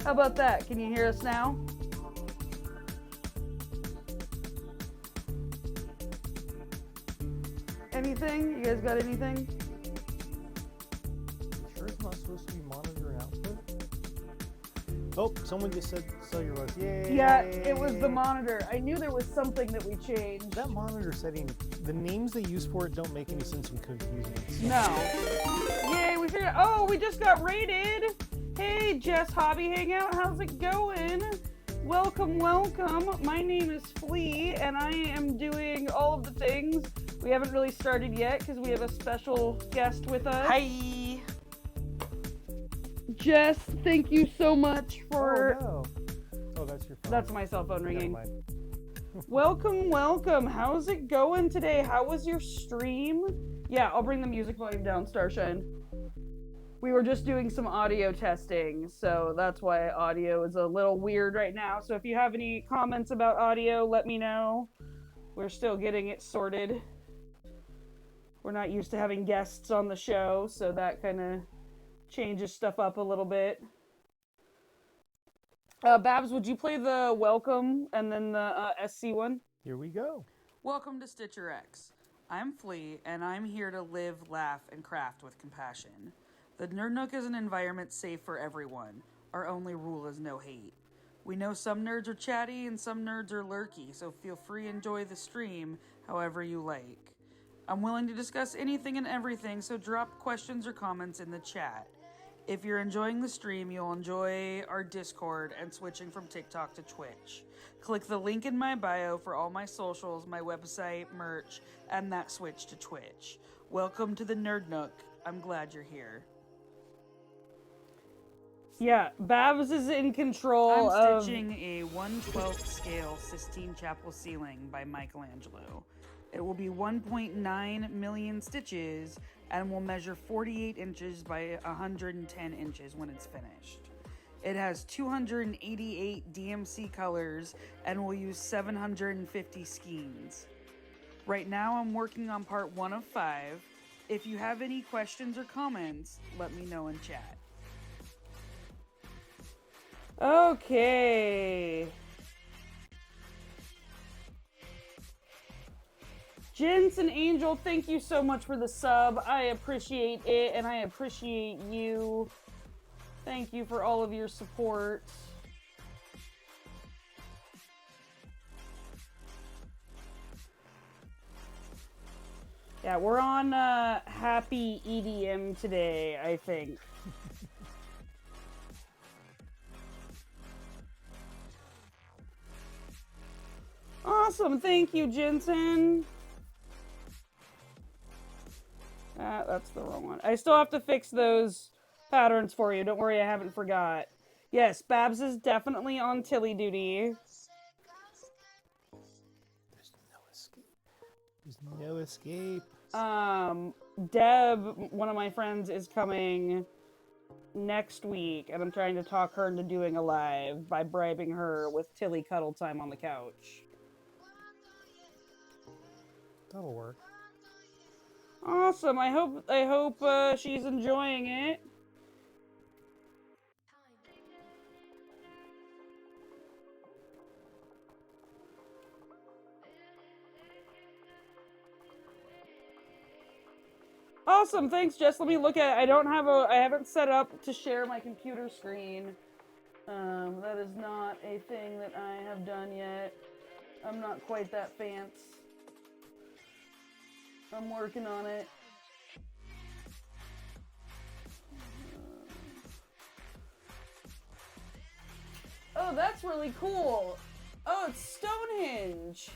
How about that? Can you hear us now? Anything? You guys got anything? Sure it's not supposed to be monitor output? Oh, someone just said cellulose. Yay! Yeah, it was the monitor. I knew there was something that we changed. That monitor setting, the names they use for it don't make any sense and confuse me. No. Yay, we figured oh, we just got rated. Hey, Jess Hobby Hangout, how's it going? Welcome, welcome. My name is Flea, and I am doing all of the things. We haven't really started yet because we have a special guest with us. Hi. Jess, thank you so much for... Oh, no. Oh, that's your phone. That's my cell phone ringing. Never mind. Welcome, welcome. How's it going today? How was your stream? Yeah, I'll bring the music volume down, Starshine. We were just doing some audio testing, so that's why audio is a little weird right now. So if you have any comments about audio, let me know. We're still getting it sorted. We're not used to having guests on the show, so that kind of changes stuff up a little bit. Babs, would you play the welcome and then the SC one? Here we go. Welcome to StitcherX. I'm Flea, and I'm here to live, laugh, and craft with compassion. The Nerd Nook is an environment safe for everyone. Our only rule is no hate. We know some nerds are chatty and some nerds are lurky, so feel free to enjoy the stream however you like. I'm willing to discuss anything and everything, so drop questions or comments in the chat. If you're enjoying the stream, you'll enjoy our Discord and switching from TikTok to Twitch. Click the link in my bio for all my socials, my website, merch, and that switch to Twitch. Welcome to the Nerd Nook. I'm glad you're here. Yeah, Babs is in control I'm stitching a 1/12 scale Sistine Chapel ceiling by Michelangelo. It will be 1.9 million stitches and will measure 48 inches by 110 inches when it's finished. It has 288 DMC colors and will use 750 skeins. Right now I'm working on part 1 of 5. If you have any questions or comments, let me know in chat. Okay. Jensen Angel, thank you so much for the sub. I appreciate it, and I appreciate you. Thank you for all of your support. Yeah, we're on Happy EDM today, I think. Awesome, thank you, Jensen. That's the wrong one. I still have to fix those patterns for you. Don't worry, I haven't forgot. Yes, Babs is definitely on Tilly duty. There's no escape. There's no escape. Deb, one of my friends, is coming next week, and I'm trying to talk her into doing a live by bribing her with Tilly cuddle time on the couch. That'll work. Awesome. I hope she's enjoying it. Awesome. Thanks, Jess. Let me look at it. I haven't set up to share my computer screen. That is not a thing that I have done yet. I'm not quite that fancy. I'm working on it. Oh, that's really cool. Oh, it's Stonehenge.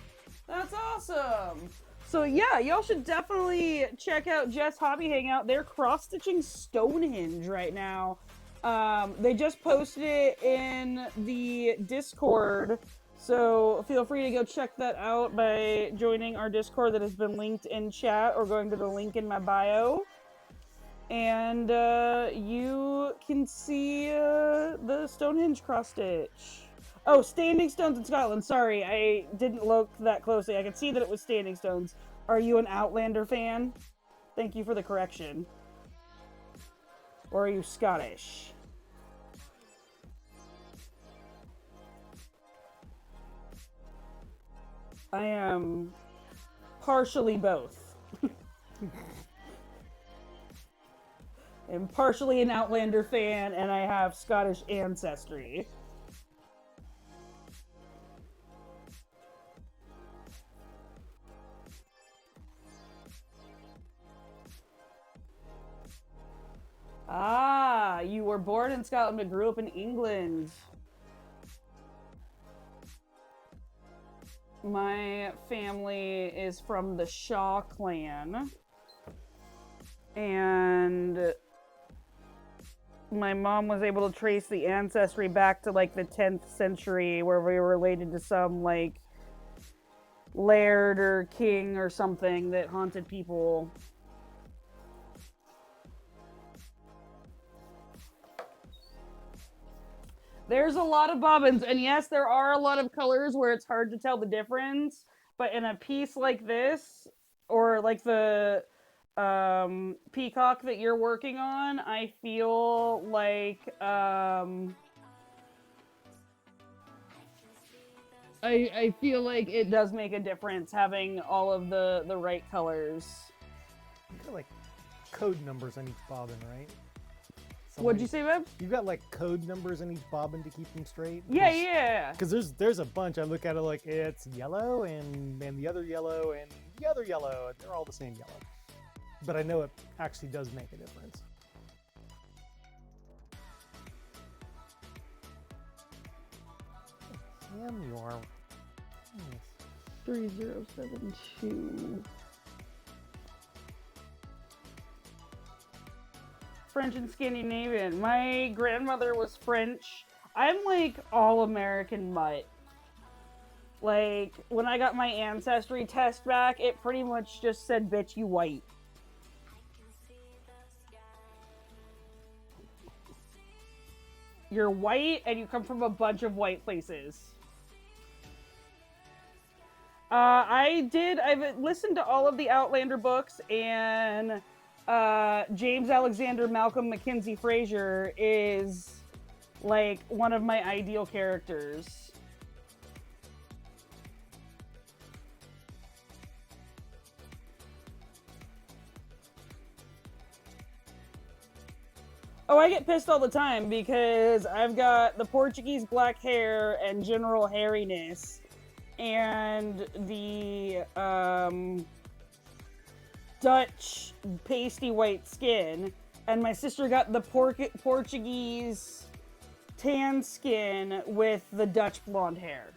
That's awesome. So yeah, y'all should definitely check out Jess Hobby Hangout. They're cross-stitching Stonehenge right now. They just posted it in the Discord. So feel free to go check that out by joining our Discord that has been linked in chat or going to the link in my bio. And you can see the Stonehenge cross stitch. Oh, Standing Stones in Scotland. Sorry, I didn't look that closely. I could see that it was Standing Stones. Are you an Outlander fan? Thank you for the correction. Or are you Scottish? I am partially both. I'm partially an Outlander fan, and I have Scottish ancestry. Ah, you were born in Scotland but grew up in England. My family is from the Shaw clan. And my mom was able to trace the ancestry back to like the 10th century, where we were related to some like laird or king or something that haunted people. There's a lot of bobbins, and yes, there are a lot of colors where it's hard to tell the difference, but in a piece like this, or like the peacock that you're working on, I feel like I feel like it does make a difference having all of the right colors. You got like code numbers on each bobbin, right? What'd you say, Beb? You've got like code numbers on each bobbin to keep them straight? Yeah. Because there's a bunch. I look at it like it's yellow and the other yellow and the other yellow. They're all the same yellow. But I know it actually does make a difference. Damn, you are. 3072. French and Scandinavian. My grandmother was French. I'm like all American mutt. Like, when I got my ancestry test back, it pretty much just said, bitch, you white. You're white and you come from a bunch of white places. I've listened to all of the Outlander books, and James Alexander Malcolm Mackenzie Fraser is like one of my ideal characters. Oh, I get pissed all the time because I've got the Portuguese black hair and general hairiness, and the Dutch pasty white skin, and my sister got the Portuguese tan skin with the Dutch blonde hair.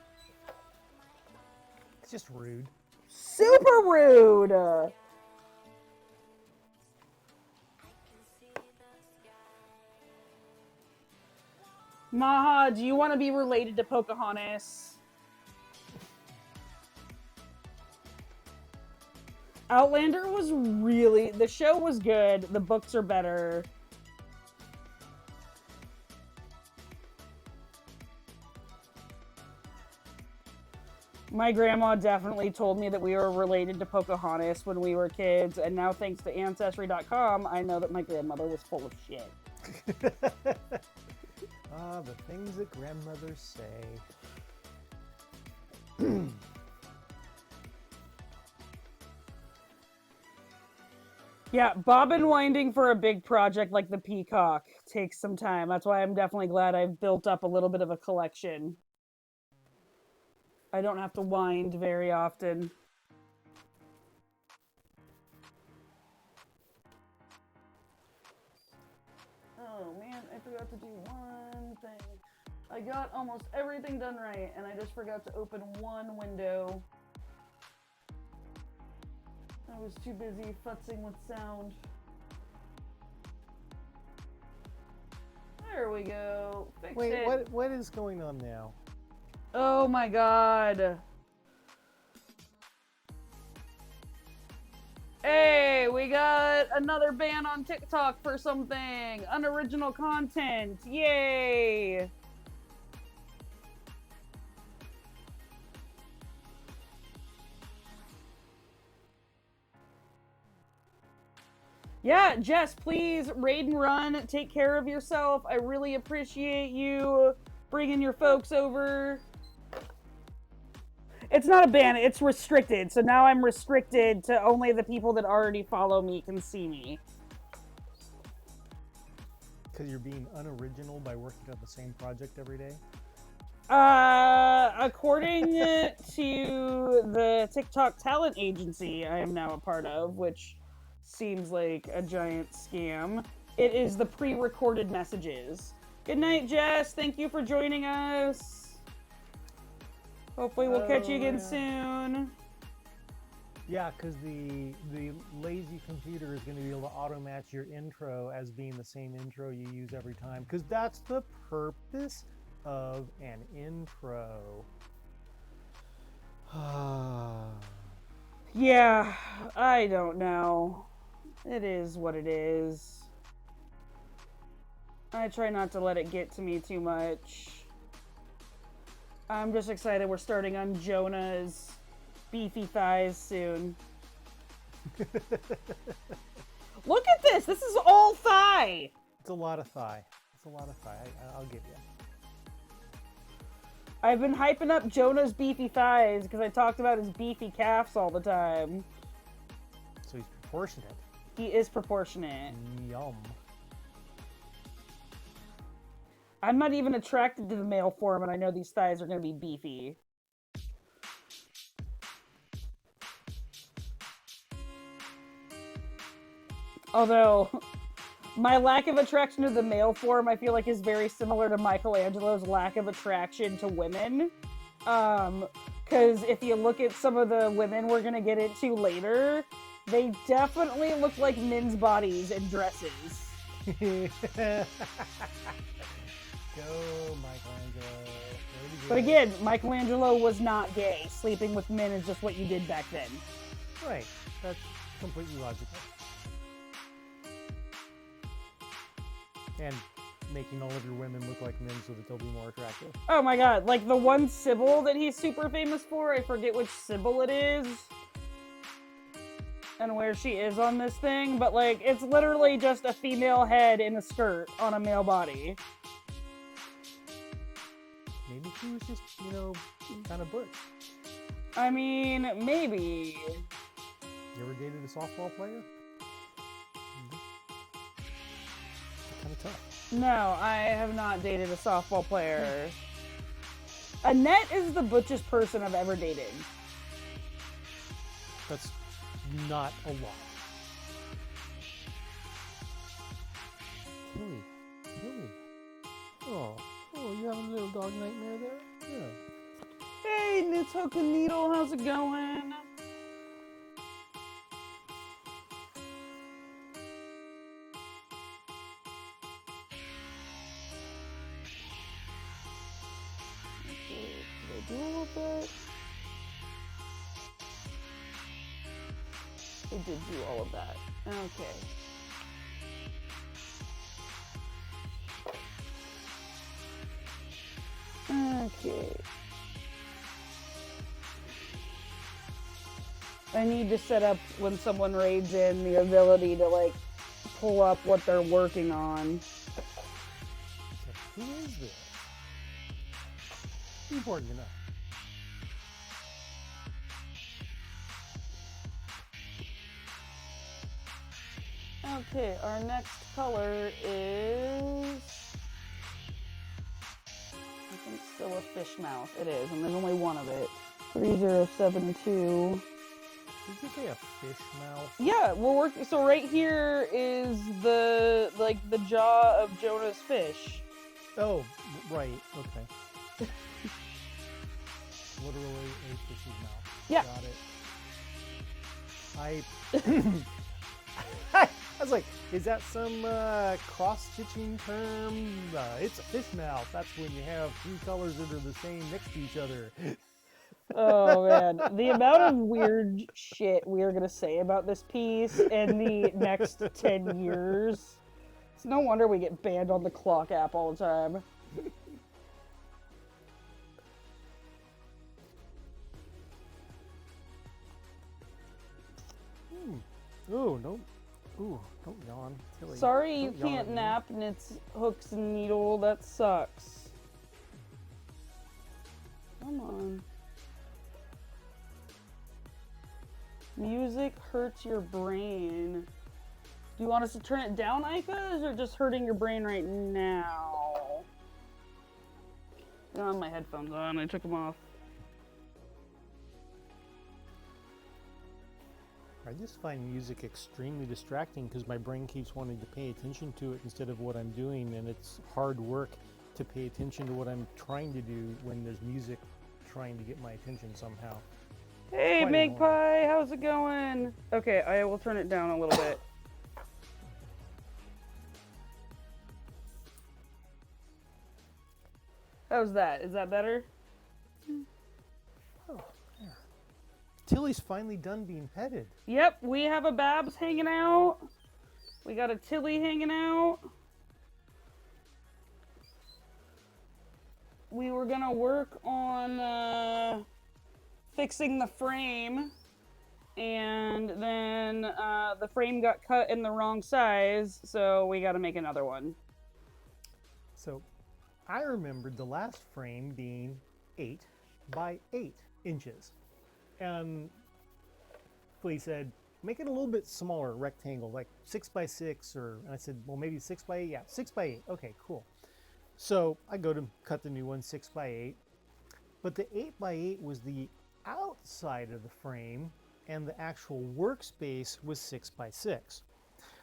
It's just rude. Super rude! Maha, do you want to be related to Pocahontas? Outlander was really... The show was good. The books are better. My grandma definitely told me that we were related to Pocahontas when we were kids, and now thanks to Ancestry.com, I know that my grandmother was full of shit. Ah, the things that grandmothers say. Yeah, bobbin winding for a big project like the Peacock takes some time. That's why I'm definitely glad I've built up a little bit of a collection. I don't have to wind very often. Oh man, I forgot to do one thing. I got almost everything done right, and I just forgot to open one window. I was too busy futzing with sound. There we go. Fixed it. Wait, what is going on now? Oh my god. Hey, we got another ban on TikTok for something. Unoriginal content. Yay. Yeah, Jess, please raid and run. Take care of yourself. I really appreciate you bringing your folks over. It's not a ban, it's restricted. So now I'm restricted to only the people that already follow me can see me. Because you're being unoriginal by working on the same project every day? According to the TikTok talent agency I am now a part of, which seems like a giant scam, it is the pre-recorded messages. Good night, Jess. Thank you for joining us. Hopefully we'll catch you again soon. Yeah, because the lazy computer is going to be able to auto-match your intro as being the same intro you use every time. Because that's the purpose of an intro. Yeah, I don't know. It is what it is. I try not to let it get to me too much. I'm just excited we're starting on Jonah's beefy thighs soon. Look at this! This is all thigh! It's a lot of thigh. It's a lot of thigh. I'll give you. I've been hyping up Jonah's beefy thighs because I talked about his beefy calves all the time. So he's proportionate. He is proportionate. Yum. I'm not even attracted to the male form, and I know these thighs are going to be beefy. Although, my lack of attraction to the male form, I feel like, is very similar to Michelangelo's lack of attraction to women. Because if you look at some of the women we're going to get into later, they definitely look like men's bodies in dresses. Go, Michelangelo. But again, Michelangelo was not gay. Sleeping with men is just what you did back then. Right. That's completely logical. And making all of your women look like men so that they'll be more attractive. Oh my god, like the one Sybil that he's super famous for, I forget which Sybil it is and where she is on this thing, but like it's literally just a female head in a skirt on a male body. Maybe she was just, you know, kind of butch. I mean, maybe. You ever dated a softball player? Kind of tough. No, I have not dated a softball player. Annette is the butchest person I've ever dated. That's not a lot. Tilly. Oh, you having a little dog nightmare there? Yeah. Hey, Knits Hook and Needle, how's it going? Did I do all of that? I did do all of that. Okay. Okay. I need to set up, when someone raids in, the ability to, like, pull up what they're working on. So, who is this? Important to know. Okay, our next color is... I think still a fish mouth. It is, and there's only one of it. 3072. Did you say a fish mouth? Yeah, we're working. So right here is the jaw of Jonah's fish. Oh, right. Okay. Literally a fish's mouth. Yeah. Got it. I was like, is that some cross-stitching term? It's a fish mouth. That's when you have three colors that are the same next to each other. Oh man, the amount of weird shit we are gonna say about this piece in the next 10 years. It's no wonder we get banned on the Clock app all the time. Ooh, no. Ooh, don't yawn. Tilly. Sorry you Don't yawn can't at me. nap and it's hooks and needle. That sucks. Come on. Music hurts your brain. Do you want us to turn it down, Icas, or just hurting your brain right now? I don't have my headphones on. I took them off. I just find music extremely distracting because my brain keeps wanting to pay attention to it instead of what I'm doing, and it's hard work to pay attention to what I'm trying to do when there's music trying to get my attention somehow. Hey, Quite Magpie, how's it going? Okay, I will turn it down a little bit. How's that? Is that better? Oh, there. Tilly's finally done being petted. Yep, we have a Babs hanging out. We got a Tilly hanging out. We were gonna work on fixing the frame, and then the frame got cut in the wrong size, so we gotta make another one. So I remembered the last frame being 8 by 8 inches. And Flea said, make it a little bit smaller, rectangle, like 6 by 6, or, and I said, well, maybe 6 by 8. Yeah, 6 by 8. Okay, cool. So I go to cut the new one, 6 by 8. But the 8 by 8 was the outside of the frame, and the actual workspace was 6 by 6.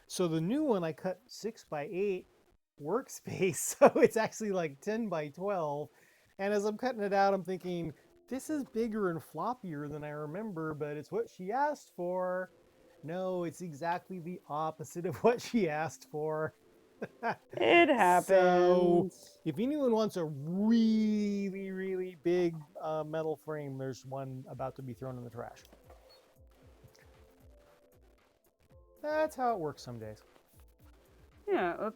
So the new one I cut 6 by 8 workspace, so it's actually like 10 by 12. And as I'm cutting it out, I'm thinking, this is bigger and floppier than I remember, but it's what she asked for. No, it's exactly the opposite of what she asked for. It happens. So if anyone wants a really, really big metal frame, there's one about to be thrown in the trash. That's how it works some days. Yeah,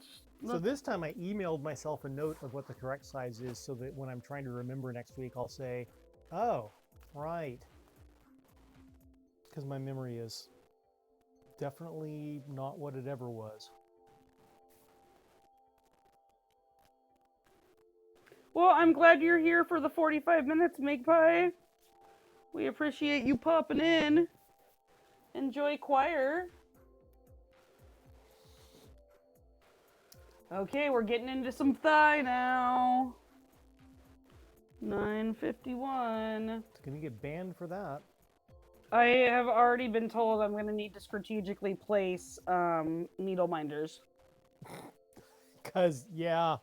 So this time I emailed myself a note of what the correct size is so that when I'm trying to remember next week, I'll say, oh, right. Because my memory is definitely not what it ever was. Well, I'm glad you're here for the 45 minutes, Magpie. We appreciate you popping in. Enjoy choir. Okay, we're getting into some thigh now. 9:51. It's going to get banned for that. I have already been told I'm going to need to strategically place needle minders. Because, yeah,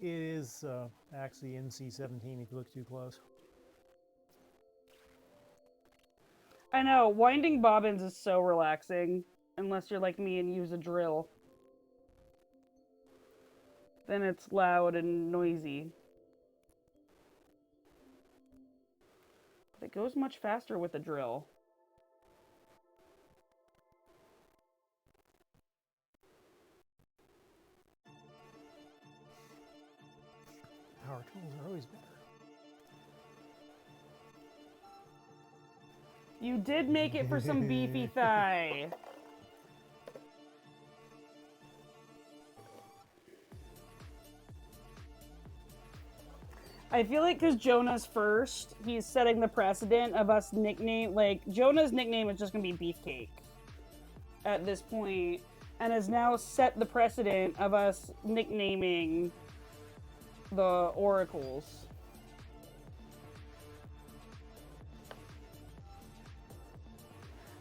it is actually NC-17 if you look too close. I know, winding bobbins is so relaxing, unless you're like me and use a drill. Then it's loud and noisy. But it goes much faster with a drill. Power tools are always better. You did make it for some beefy thigh. I feel like because Jonah's first, he's setting the precedent of us nickname, like, Jonah's nickname is just going to be Beefcake at this point, and has now set the precedent of us nicknaming the oracles.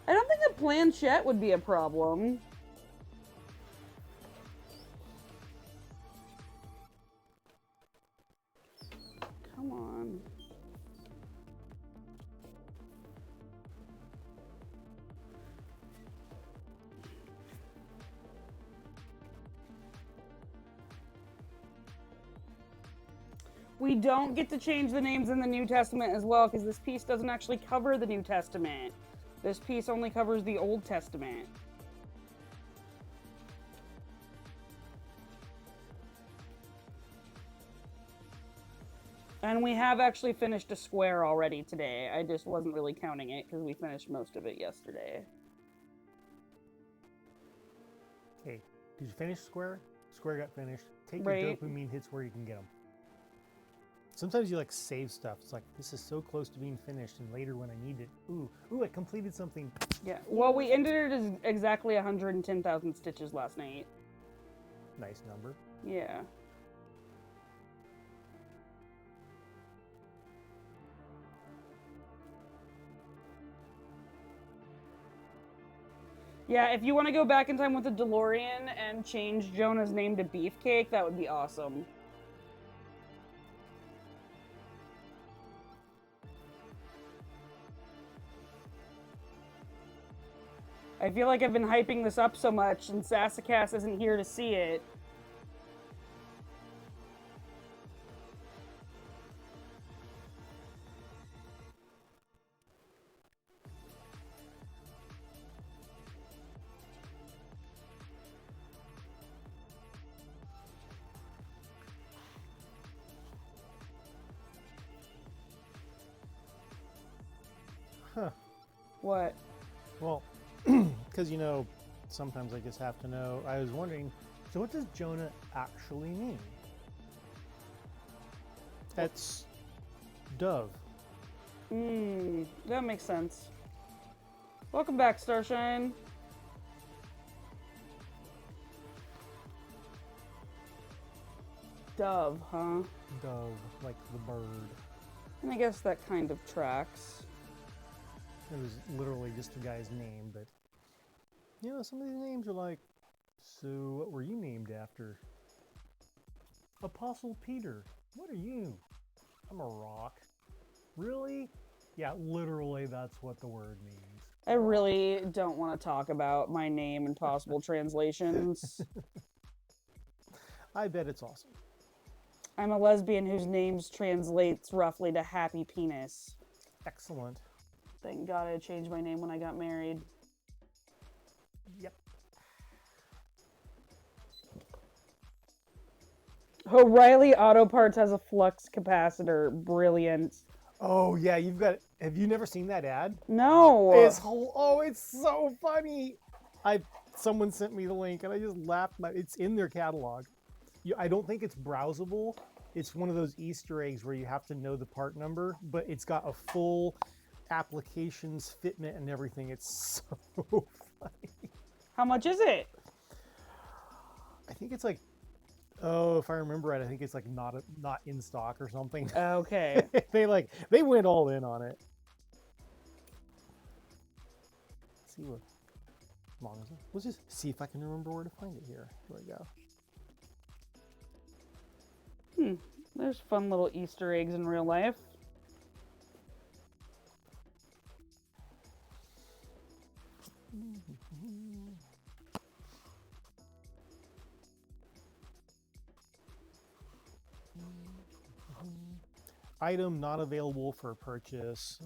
I don't think a planchette would be a problem. Come on. We don't get to change the names in the New Testament as well, because this piece doesn't actually cover the New Testament. This piece only covers the Old Testament. And we have actually finished a square already today. I just wasn't really counting it because we finished most of it yesterday. Hey, did you finish square? Square got finished. Take Right. your dopamine hits where you can get them. Sometimes you like save stuff. It's like, this is so close to being finished, and later when I need it, ooh, I completed something. Yeah. Well, we ended it as exactly 110,000 stitches last night. Nice number. Yeah. Yeah, if you want to go back in time with the DeLorean and change Jonah's name to Beefcake, that would be awesome. I feel like I've been hyping this up so much, and Sassacast isn't here to see it. Huh. What? Well, because sometimes I just have to know. I was wondering, so what does Jonah actually mean? That's dove. That makes sense. Welcome back, Starshine. Dove, huh? Dove, like the bird. And I guess that kind of tracks. It was literally just the guy's name, but some of these names are like, so what were you named after? Apostle Peter. What are you? I'm a rock. Really? Yeah, literally that's what the word means. I really don't want to talk about my name and possible translations. I bet it's awesome. I'm a lesbian whose name translates roughly to happy penis. Excellent. Thank God I changed my name when I got married. Yep. O'Reilly Auto Parts has a flux capacitor. Brilliant. Oh yeah, have you never seen that ad? No. It's so funny. Someone sent me the link and I just laughed. It's in their catalog. I don't think it's browsable. It's one of those Easter eggs where you have to know the part number, but it's got a full applications, fitment, and everything. It's so funny. How much is it? I think it's like, if I remember right, I think it's like not in stock or something. Okay. they went all in on it. Let's see what long is it? Let's just see if I can remember where to find it here. Here we go. There's fun little Easter eggs in real life. Item not available for purchase.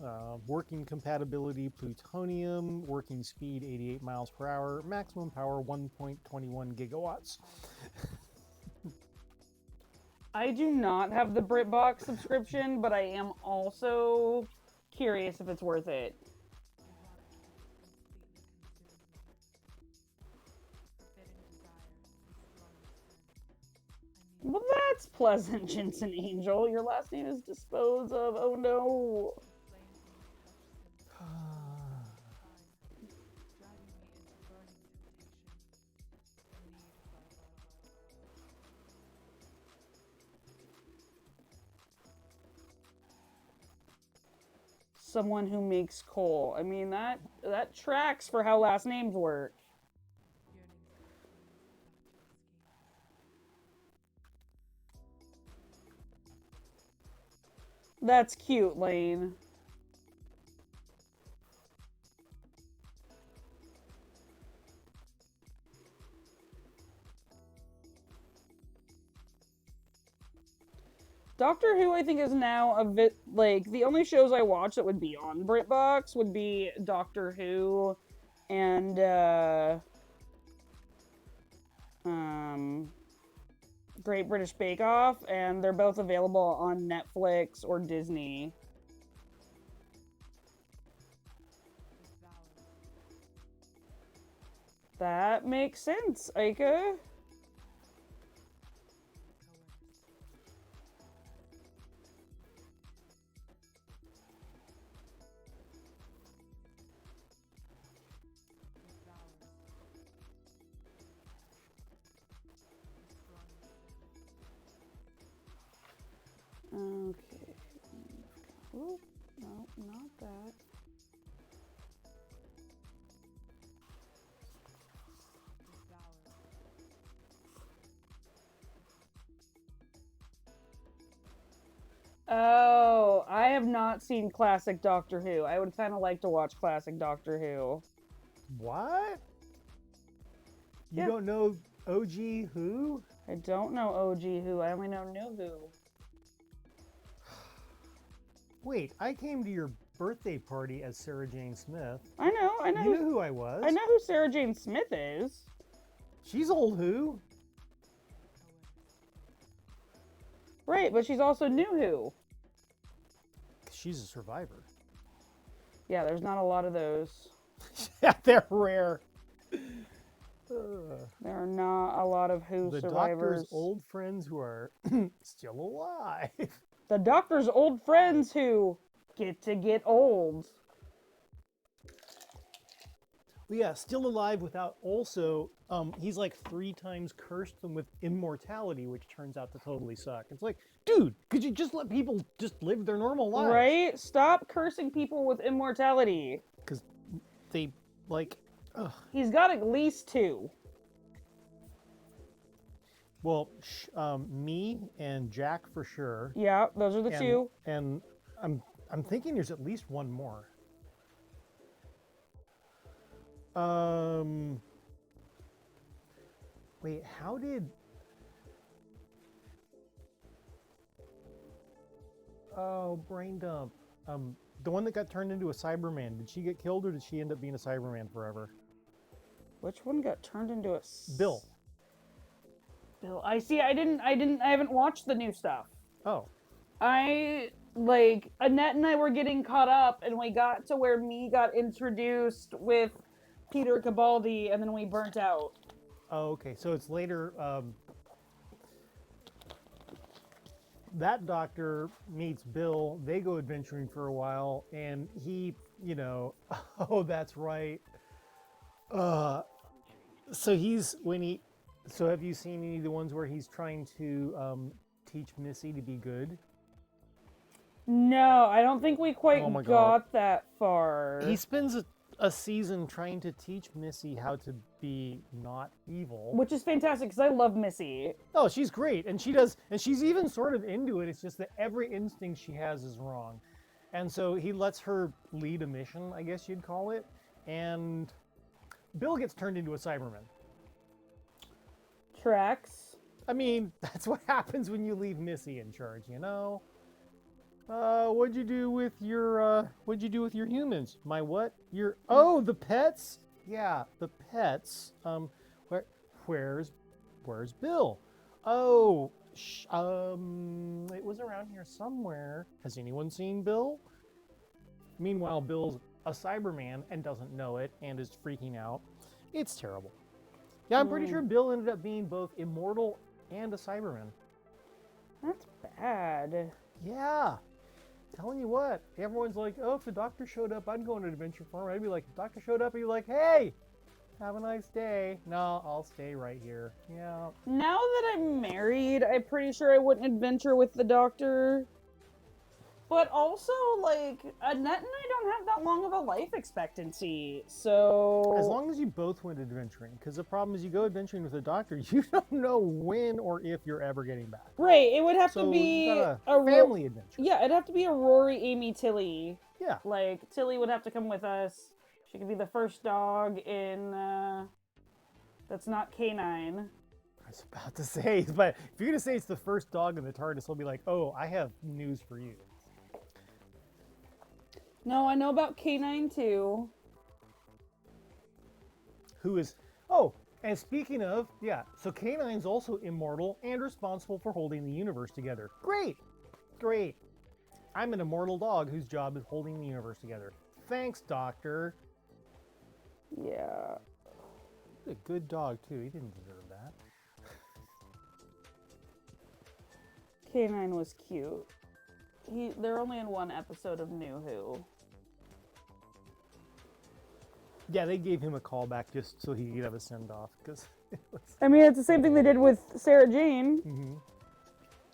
Working compatibility plutonium. Working speed 88 miles per hour. Maximum power 1.21 gigawatts. I do not have the BritBox subscription, but I am also curious if it's worth it. Well, that's pleasant, Jensen Angel. Your last name is Dispose of. Oh no. Someone who makes coal. I mean, that tracks for how last names work. That's cute, Lane. Doctor Who, I think, is now a bit like the only shows I watch that would be on BritBox would be Doctor Who and Great British Bake Off, and they're both available on Netflix or Disney. That makes sense, Aika. Oh, I have not seen classic Doctor Who. I would kind of like to watch classic Doctor Who. What? You Yeah. don't know OG Who? I don't know OG Who. I only know New Who. Wait, I came to your birthday party as Sarah Jane Smith. I know. You know who I was. I know who Sarah Jane Smith is. She's old Who. Right, but she's also New Who. She's a survivor. Yeah, there's not a lot of those. Yeah, they're rare. There are not a lot of Who The survivors. Doctor's old friends who are still alive. The Doctor's old friends who get old. Well, yeah, still alive without also, he's like 3 times cursed them with immortality, which turns out to totally suck. It's like, dude, could you just let people just live their normal lives? Right? Stop cursing people with immortality. Because they, like, ugh. He's got at least 2. Well, me and Jack for sure. Yeah, those are the 2. And I'm thinking there's at least 1 more. Wait, how did... Oh, brain dump. The one that got turned into a Cyberman, did she get killed or did she end up being a Cyberman forever? Which one got turned into a... Bill. Bill. I see. I haven't watched the new stuff. Oh. Annette and I were getting caught up, and we got to where me got introduced with Peter Capaldi, and then we burnt out. Oh, okay. So it's later, that doctor meets Bill, they go adventuring for a while, and he, you know, oh, that's right. So have you seen any of the ones where he's trying to teach Missy to be good? No, I don't think we quite Oh my got that far. He spends a season trying to teach Missy how to be not evil. Which is fantastic, because I love Missy. Oh, she's great, and she's even sort of into it. It's just that every instinct she has is wrong. And so he lets her lead a mission, I guess you'd call it, and Bill gets turned into a Cyberman. Tracks. I mean, that's what happens when you leave Missy in charge, you know? What'd you do with your humans? My what? The pets? Yeah, the pets. Where's Bill? Oh, it was around here somewhere. Has anyone seen Bill? Meanwhile, Bill's a Cyberman and doesn't know it and is freaking out. It's terrible. Yeah, I'm pretty sure Bill ended up being both immortal and a Cyberman. That's bad. Yeah. Telling you what, everyone's like, oh, if the doctor showed up, I'd go on an adventure farm. I'd be like, if the doctor showed up, I'd be like, hey, have a nice day. No, I'll stay right here. Yeah. Now that I'm married, I'm pretty sure I wouldn't adventure with the doctor. But also, like, Annette and I don't have that long of a life expectancy, so... As long as you both went adventuring, because the problem is you go adventuring with a doctor, you don't know when or if you're ever getting back. Right, it would have So to be you got a family adventure. Yeah, it'd have to be a Rory, Amy, Tilly. Yeah. Like, Tilly would have to come with us. She could be the first dog in, that's not canine. I was about to say, but if you're going to say it's the first dog in the TARDIS, I'll be like, oh, I have news for you. No, I know about canine too. Who is... Oh, and speaking of, yeah, so Canine's also immortal and responsible for holding the universe together. Great! Great. I'm an immortal dog whose job is holding the universe together. Thanks, Doctor. Yeah. A good dog, too. He didn't deserve that. Canine was cute. They're only in one episode of New Who. Yeah, they gave him a callback just so he could have a send-off, because it was... I mean, it's the same thing they did with Sarah Jane. Mm-hmm.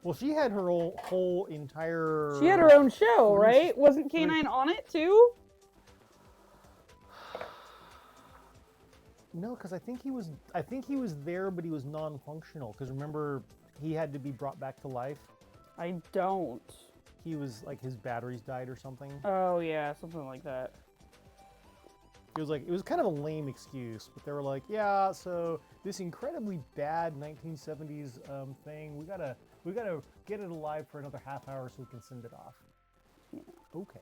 Well, she had her whole entire... She had her own show, right? Wasn't Canine on it, too? No, because I think he was there, but he was non-functional, because remember, he had to be brought back to life. I don't. he was like his batteries died or something. Oh yeah, something like that. It was kind of a lame excuse, but they were like, yeah, so this incredibly bad 1970s thing, we gotta get it alive for another half hour so we can send it off. Yeah. Okay.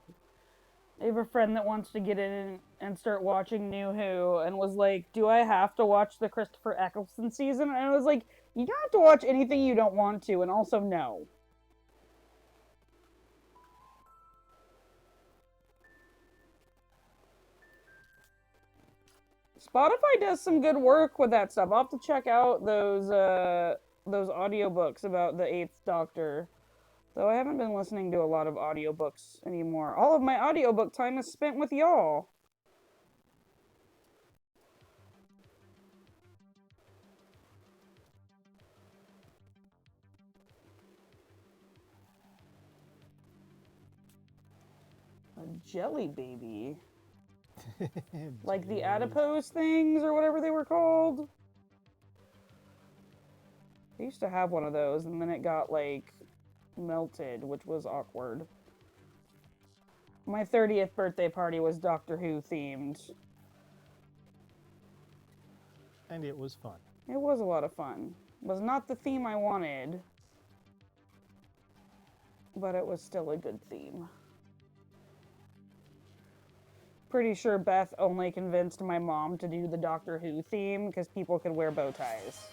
I have a friend that wants to get in and start watching New Who and was like, do I have to watch the Christopher Eccleston season? And I was like, you don't have to watch anything you don't want to, and also no. Spotify does some good work with that stuff. I'll have to check out those audiobooks about the Eighth Doctor. Though I haven't been listening to a lot of audiobooks anymore. All of my audiobook time is spent with y'all. A jelly baby. Like the adipose things or whatever they were called. I used to have one of those and then it got like melted, which was awkward. My 30th birthday party was Doctor Who themed. And it was fun. It was a lot of fun. It was not the theme I wanted, but it was still a good theme. Pretty sure Beth only convinced my mom to do the Doctor Who theme because people could wear bow ties.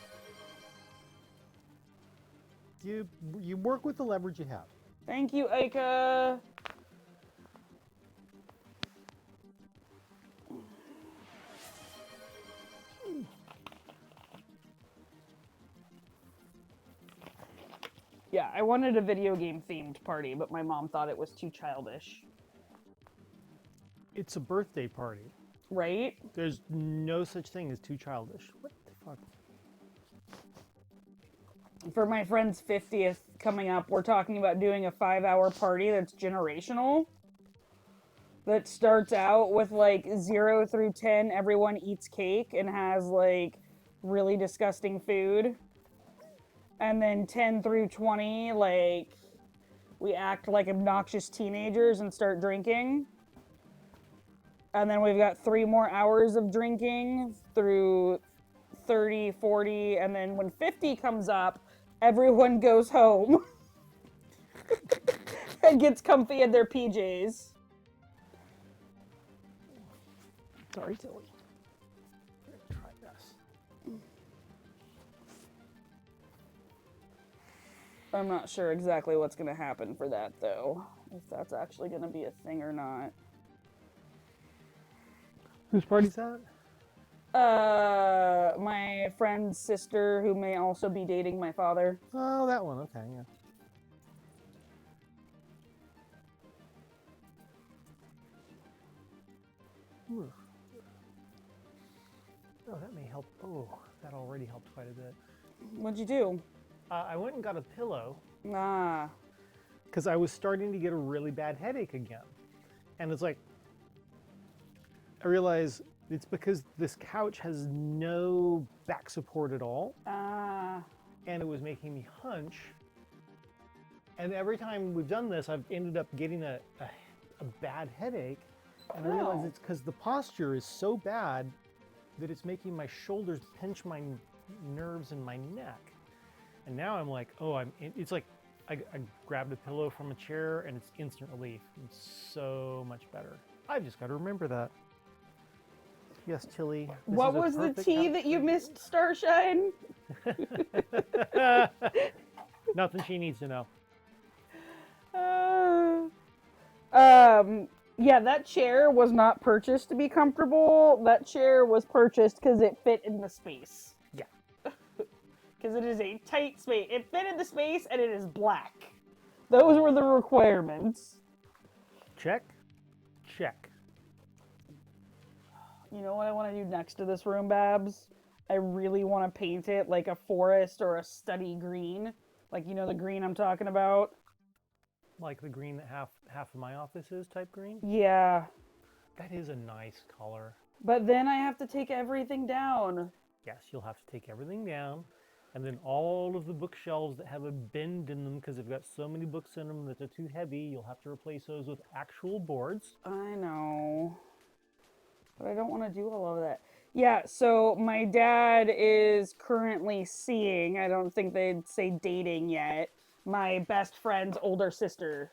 You work with the leverage you have. Thank you, Aika. Yeah, I wanted a video game themed party, but my mom thought it was too childish. It's a birthday party. Right? There's no such thing as too childish. What the fuck? For my friend's 50th coming up, we're talking about doing a 5-hour party that's generational. That starts out with like 0 through 10, everyone eats cake and has like really disgusting food. And then 10 through 20, like, we act like obnoxious teenagers and start drinking. And then we've got 3 more hours of drinking through 30, 40, and then when 50 comes up, everyone goes home and gets comfy in their PJs. Sorry, Tilly. Try this. I'm not sure exactly what's going to happen for that, though. If that's actually going to be a thing or not. Whose party's that? My friend's sister, who may also be dating my father. Oh, that one. Okay, yeah. Ooh. Oh, that may help. Oh, that already helped quite a bit. What'd you do? I went and got a pillow Ah. because I was starting to get a really bad headache again. And it's like, I realize it's because this couch has no back support at all. Ah. And it was making me hunch. And every time we've done this, I've ended up getting a bad headache. And I realize Oh. it's because the posture is so bad that it's making my shoulders pinch my nerves in my neck. And now I'm like, oh, it's like I grabbed a pillow from a chair and it's instant relief. It's so much better. I've just got to remember that. Yes, Tilly. What was the tea that you missed, Starshine? Nothing she needs to know. Yeah, that chair was not purchased to be comfortable. That chair was purchased because it fit in the space. Yeah. Because it is a tight space. It fit in the space and it is black. Those were the requirements. Check. Check. You know what I want to do next to this room, Babs? I really want to paint it like a forest or a study green. Like, you know the green I'm talking about? Like the green that half of my office is type green? Yeah. That is a nice color. But then I have to take everything down. Yes, you'll have to take everything down. And then all of the bookshelves that have a bend in them because they've got so many books in them that they're too heavy, you'll have to replace those with actual boards. I know. But I don't want to do all of that. Yeah, so my dad is currently seeing, I don't think they'd say dating yet, my best friend's older sister.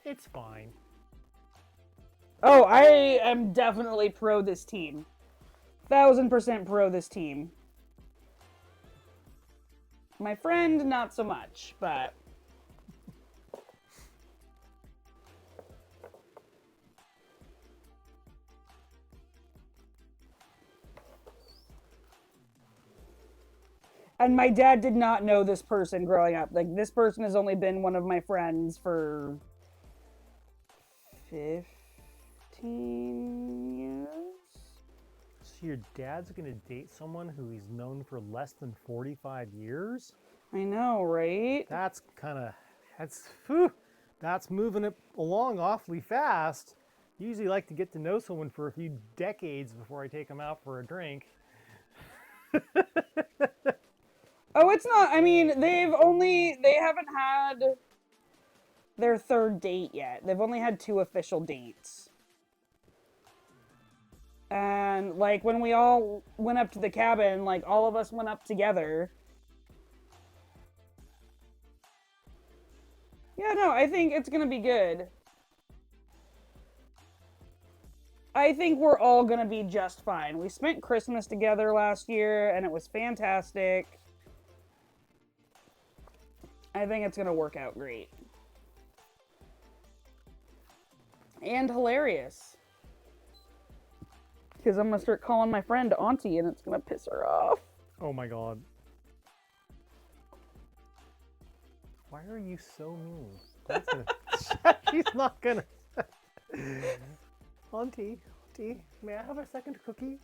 It's fine. Oh, I am definitely pro this team. 1000% pro this team. My friend, not so much, but... And my dad did not know this person growing up. Like, this person has only been one of my friends for 15 years? So your dad's going to date someone who he's known for less than 45 years? I know, right? That's whew, that's moving it along awfully fast. Usually like to get to know someone for a few decades before I take them out for a drink. Oh, it's not. I mean, they haven't had their third date yet. They've only had 2 official dates. And, like, when we all went up to the cabin, like, all of us went up together. Yeah, no, I think it's gonna be good. I think we're all gonna be just fine. We spent Christmas together last year, and it was fantastic. I think it's gonna work out great. And hilarious. Because I'm gonna start calling my friend Auntie, and it's gonna piss her off. Oh my god. Why are you so mean? She's not gonna. Auntie, may I have a second cookie?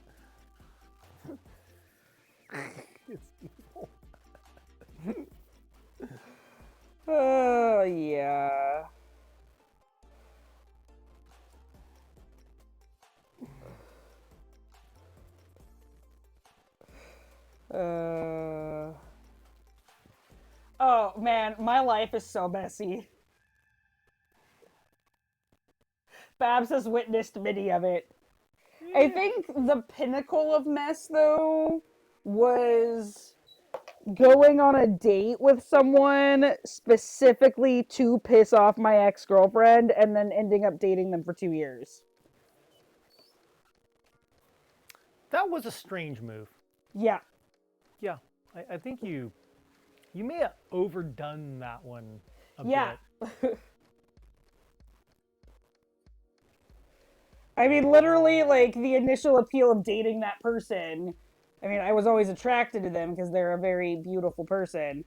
It's evil. Oh, yeah. Oh, man, my life is so messy. Babs has witnessed many of it. I think the pinnacle of mess, though, was going on a date with someone specifically to piss off my ex-girlfriend and then ending up dating them for 2 years. That was a strange move. Yeah. Yeah, I think you may have overdone that one a bit. I mean, literally, like, the initial appeal of dating that person, I mean, I was always attracted to them because they're a very beautiful person,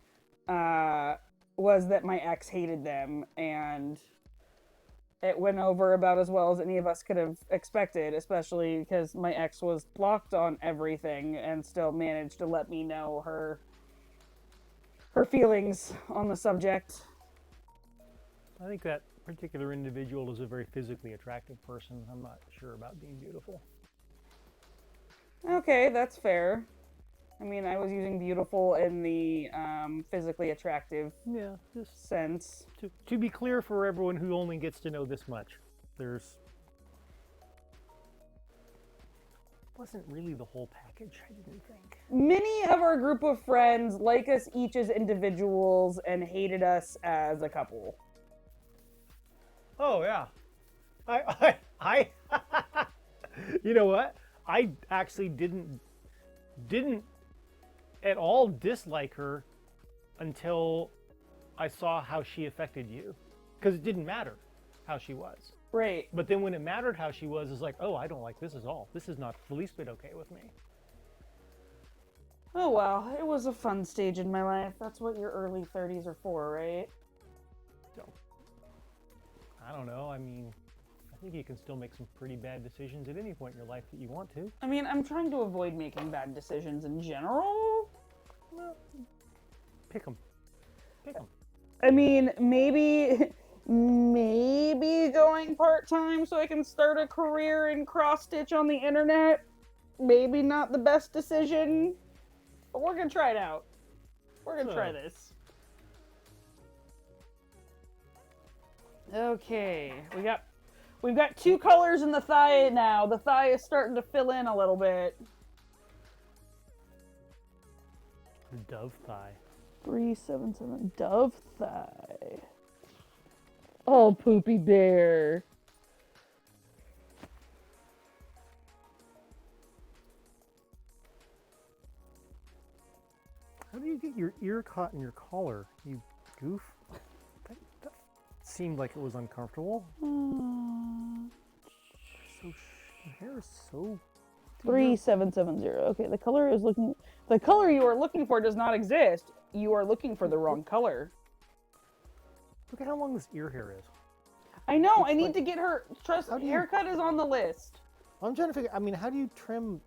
was that my ex hated them, and it went over about as well as any of us could have expected, especially because my ex was blocked on everything and still managed to let me know her feelings on the subject. I think that particular individual is a very physically attractive person. I'm not sure about being beautiful. Okay, that's fair. I mean, I was using beautiful in the physically attractive sense. To be clear for everyone who only gets to know this much, wasn't really the whole package, I didn't think. Many of our group of friends like us each as individuals and hated us as a couple. Oh yeah, I you know what? I actually didn't at all dislike her until I saw how she affected you, because it didn't matter how she was. Right. But then when it mattered how she was, it's like, oh, I don't like this at all. This is not the least bit okay with me. Oh well, it was a fun stage in my life. That's what your early 30s are for, right? So, I don't know. I mean, I think you can still make some pretty bad decisions at any point in your life that you want to. I mean, I'm trying to avoid making bad decisions in general. Well, pick them. I mean, maybe going part-time so I can start a career in cross-stitch on the internet. maybe not the best decision, but we're gonna try it out. We're gonna try this. Okay, we've got 2 colors in the thigh now. The thigh is starting to fill in a little bit. Dove thigh. 377 dove thigh. Oh, poopy bear. How do you get your ear caught in your collar, you goof? That seemed like it was uncomfortable. Your hair is so... 3770. Okay, the color you are looking for does not exist. You are looking for the wrong color. Look at how long this ear hair is. I know, I need like- to get her, haircut is on the list. I'm trying to figure, I mean, how do you trim,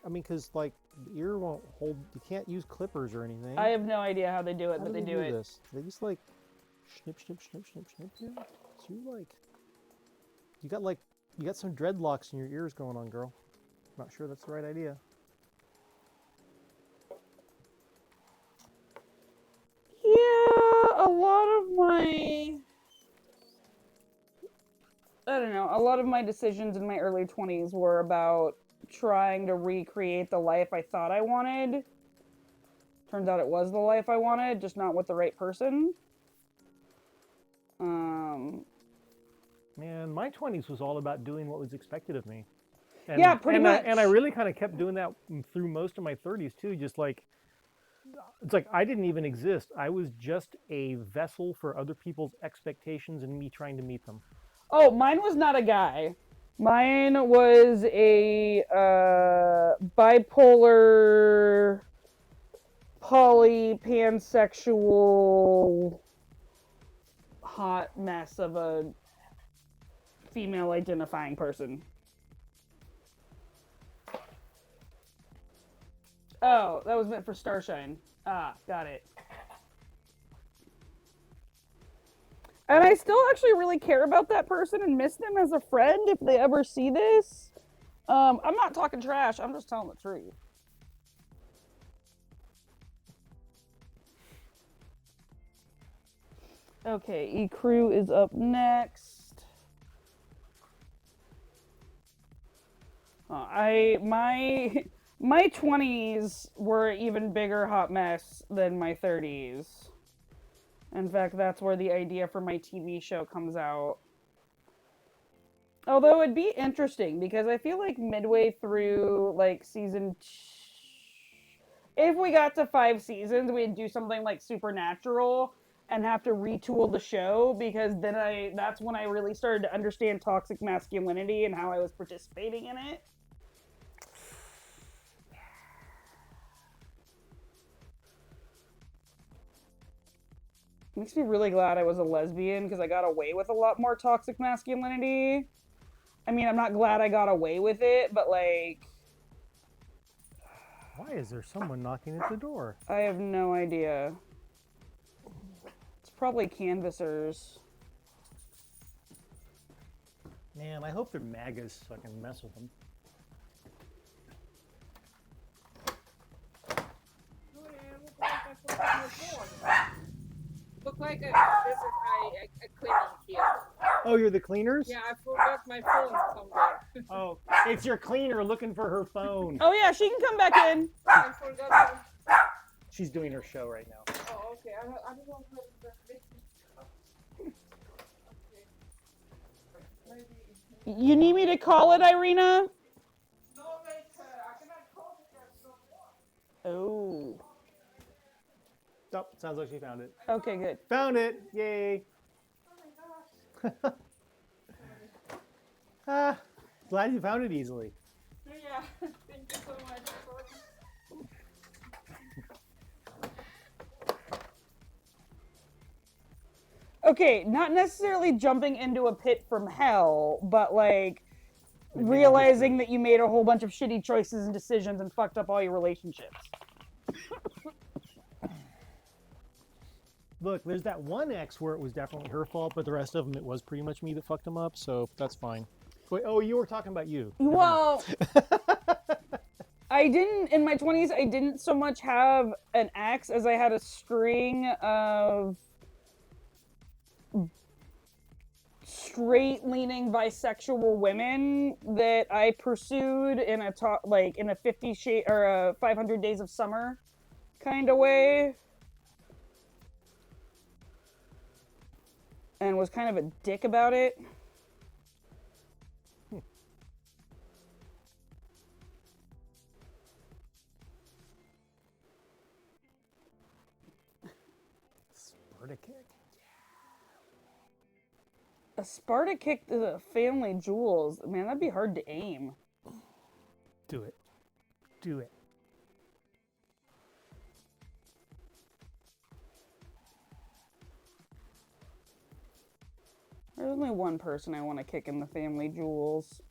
I mean, because, like, the ear won't hold, you can't use clippers or anything. I have no idea how they do it, How but do they do it. this? Do they just, like, snip, snip, snip, snip, snip here? So you, like, you got some dreadlocks in your ears going on, girl. Not sure that's the right idea. Yeah, a lot of my... I don't know, a lot of my decisions in my early 20s were about trying to recreate the life I thought I wanted. Turns out it was the life I wanted, just not with the right person. Man, my 20s was all about doing what was expected of me. And, Yeah, pretty much. And I really kind of kept doing that through most of my 30s too. Just like, it's like I didn't even exist. I was just a vessel for other people's expectations and me trying to meet them. Oh, mine was not a guy. Mine was a bipolar, poly, pansexual, hot mess of a female identifying person. Oh, that was meant for Starshine. Ah, got it. And I still actually really care about that person and miss them as a friend if they ever see this. I'm not talking trash, I'm just telling the truth. Okay, eCrew is up next. My 20s were an even bigger hot mess than my 30s. In fact, that's where the idea for my TV show comes out. Although it'd be interesting because I feel like midway through like if we got to 5 seasons, we'd do something like Supernatural and have to retool the show because then that's when I really started to understand toxic masculinity and how I was participating in it. Makes me really glad I was a lesbian because I got away with a lot more toxic masculinity. I mean, I'm not glad I got away with it, but like... Why is there someone knocking at the door? I have no idea. It's probably canvassers. Man, I hope they're MAGAs so I can mess with them. Look like a cleaning here. Oh, you're the cleaners? Yeah, I forgot my phone somewhere. Oh, it's your cleaner looking for her phone. Oh yeah, she can come back in. I forgot. She's doing her show right now. Oh, okay. I don't know where the okay. You need me to call it, Irina? No, wait, I cannot call it. Oh. Oh, sounds like she found it. Okay, good. Found it! Yay! Oh my gosh. Glad you found it easily. Yeah, thank you so much. Okay, not necessarily jumping into a pit from hell, but like realizing that you made a whole bunch of shitty choices and decisions and fucked up all your relationships. Look, there's that one ex where it was definitely her fault, but the rest of them, it was pretty much me that fucked them up, so that's fine. Wait, oh, you were talking about you. Well, I didn't, in my 20s, I didn't so much have an ex as I had a string of straight leaning bisexual women that I pursued in a like in a 50 shade or a 500 days of summer kind of way, and was kind of a dick about it. Sparta kick. A Sparta kick to the family jewels, man, that'd be hard to aim. Do it. Do it. There's only one person I want to kick in the family jewels.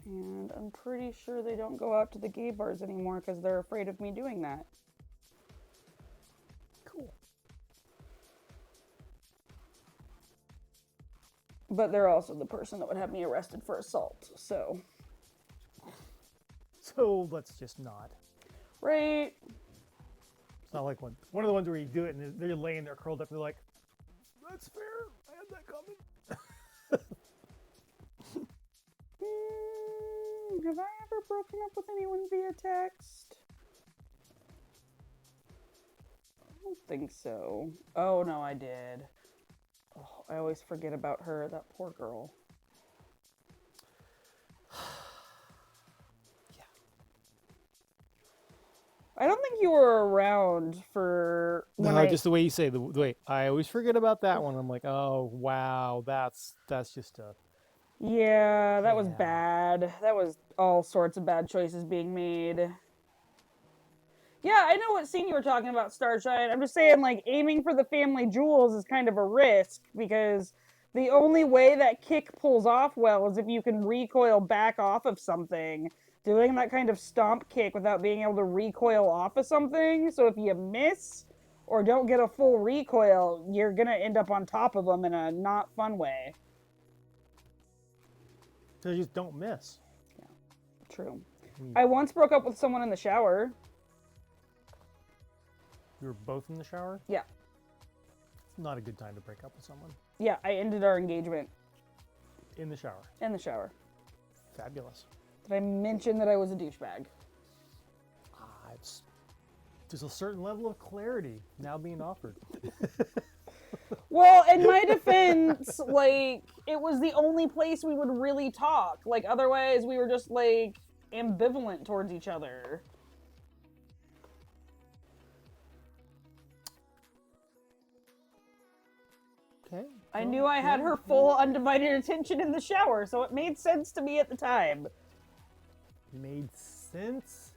And I'm pretty sure they don't go out to the gay bars anymore because they're afraid of me doing that. Cool. But they're also the person that would have me arrested for assault, so. So let's just not. Right. It's not like one of the ones where you do it and they're laying there curled up and they're like, that's fair. I had that coming. Have I ever broken up with anyone via text? I don't think so. Oh, no, I did. Oh, I always forget about her, that poor girl. Yeah. I don't think you were around for when No, just the way you say the way I always forget about that one. I'm like, oh wow, that's just a. Yeah, that was Yeah. bad. That was all sorts of bad choices being made. Yeah, I know what scene you were talking about, Starshine. I'm just saying, like, aiming for the family jewels is kind of a risk because the only way that kick pulls off well is if you can recoil back off of something. Doing that kind of stomp kick without being able to recoil off of something. So if you miss or don't get a full recoil, you're going to end up on top of them in a not fun way. So you just don't miss. True. I once broke up with someone in the shower. You were both in the shower? Yeah. It's not a good time to break up with someone. Yeah, I ended our engagement In the shower. in the shower. Fabulous. Did I mention that I was a douchebag? There's a certain level of clarity now being offered. Well, in my defense, like, it was the only place we would really talk. Like, otherwise, we were just, like, ambivalent towards each other. Okay. I knew I had her full undivided attention in the shower, so it made sense to me at the time. Made sense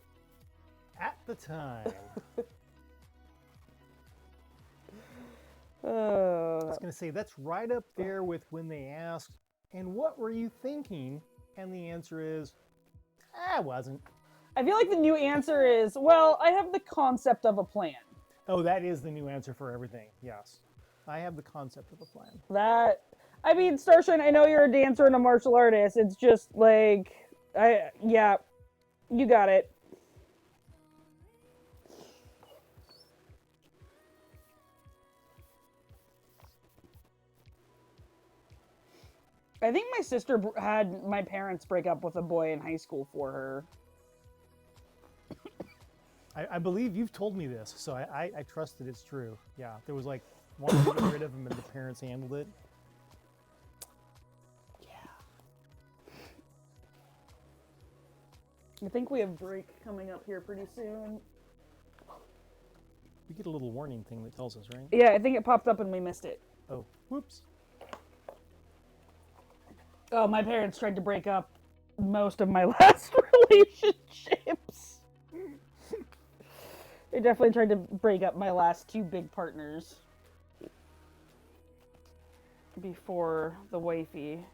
at the time. I was going to say, that's right up there with when they asked, and what were you thinking? And the answer is, I wasn't. I feel like the new answer is, well, I have the concept of a plan. Oh, that is the new answer for everything. Yes. I have the concept of a plan. That, I mean, Starshine, I know you're a dancer and a martial artist. It's just like, yeah, you got it. I think my sister had my parents break up with a boy in high school for her. I believe you've told me this, so I trust that it's true. Yeah, there was like wanting to get rid of him and the parents handled it. I think we have Drake coming up here pretty soon. We get a little warning thing that tells us, right? Yeah, I think it popped up and we missed it. Oh, whoops. Oh, my parents tried to break up most of my last relationships. They definitely tried to break up my last two big partners before the wifey.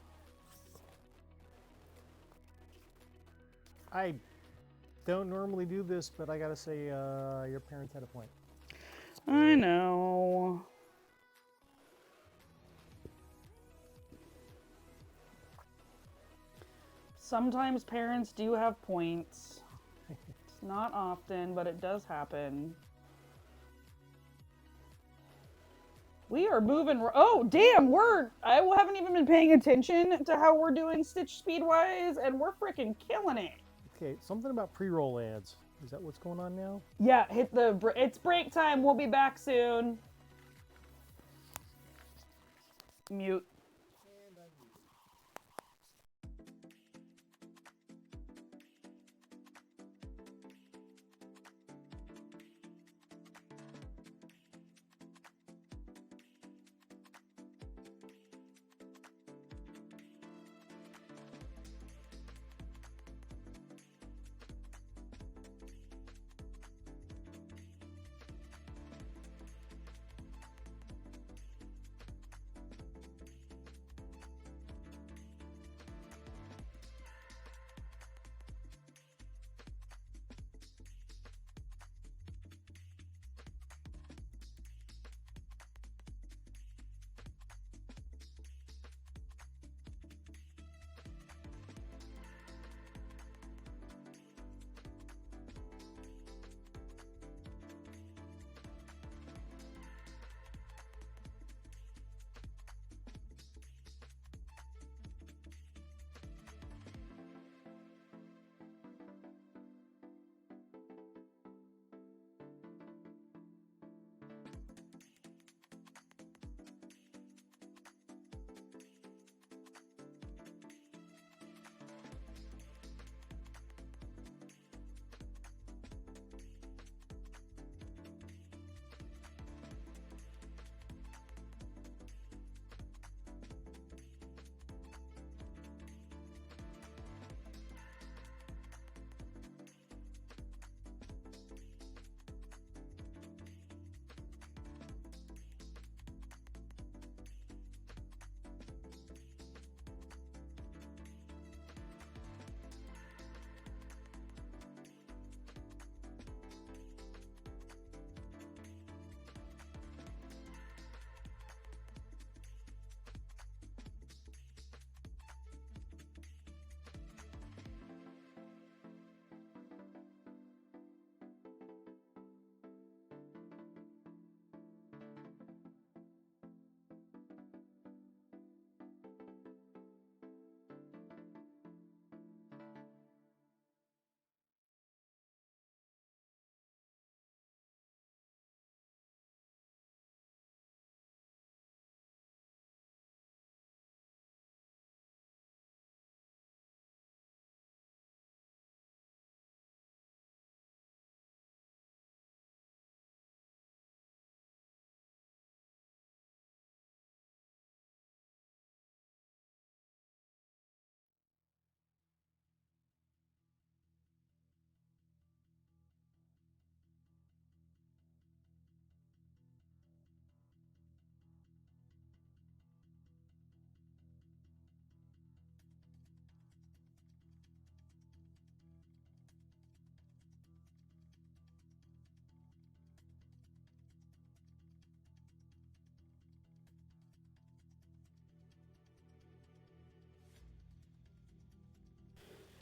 I don't normally do this, but I gotta say, your parents had a point. I know. Sometimes parents do have points. Not often, but it does happen. We are moving. Oh, damn, I haven't even been paying attention to how we're doing stitch speed wise, and we're freaking killing it. Okay, something about pre-roll ads. Is that what's going on now? Yeah, it's break time. We'll be back soon. Mute.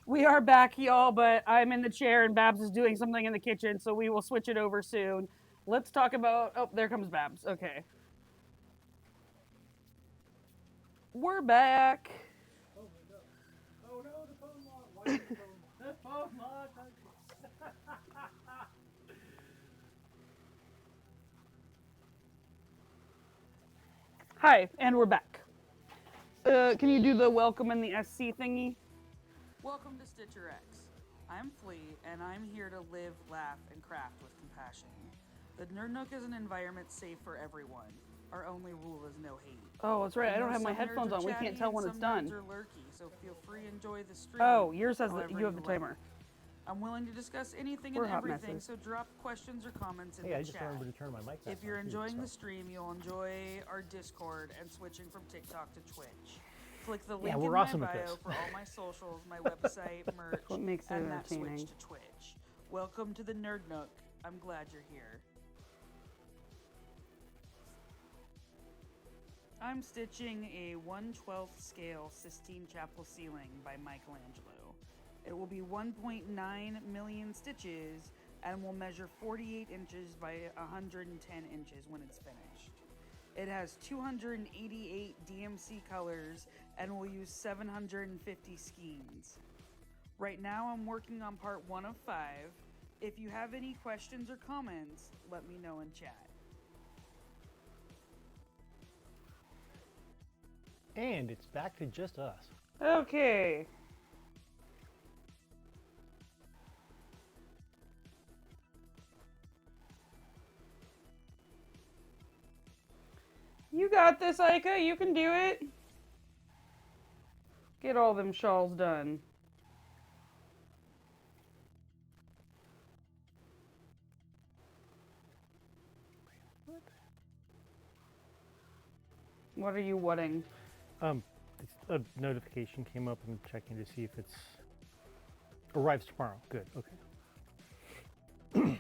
We are back, y'all, but I'm in the chair and Babs is doing something in the kitchen, so we will switch it over soon. Let's talk about. Oh, there comes Babs. Okay. We're back. Oh no, the phone lock. Why is the phone lock? Hi, and we're back. Can you do the welcome and the SC thingy? Welcome to StitcherX. I'm Flea, and I'm here to live, laugh, and craft with compassion. The Nerd Nook is an environment safe for everyone. Our only rule is no hate. Oh, that's right. I don't have my Some nerds headphones are on. We chatty can't tell and when it's some done. nerds are lurky, so feel free to enjoy the stream. Oh, yours has however you have the like. timer. I'm willing to discuss anything We're and hot everything, messes. so drop questions or comments in Hey, I the just chat. remembered to turn my mic back If you're on, too, enjoying so. the stream, you'll enjoy our Discord and switching from TikTok to Twitch. Click the Yeah, link we're in awesome my at bio this. for all my socials, my website, merch, What makes it and that switch entertaining. to Twitch. Welcome to the Nerd Nook. I'm glad you're here. I'm stitching a 1/12 scale Sistine Chapel ceiling by Michelangelo. It will be 1.9 million stitches and will measure 48 inches by 110 inches when it's finished. It has 288 DMC colors and will use 750 skeins. Right now I'm working on part 1 of 5. If you have any questions or comments, let me know in chat. And it's back to just us. Okay. You got this, Aika. You can do it. Get all them shawls done. What are you whatting? It's a notification came up. I'm checking to see if it's arrives tomorrow. Good. Okay.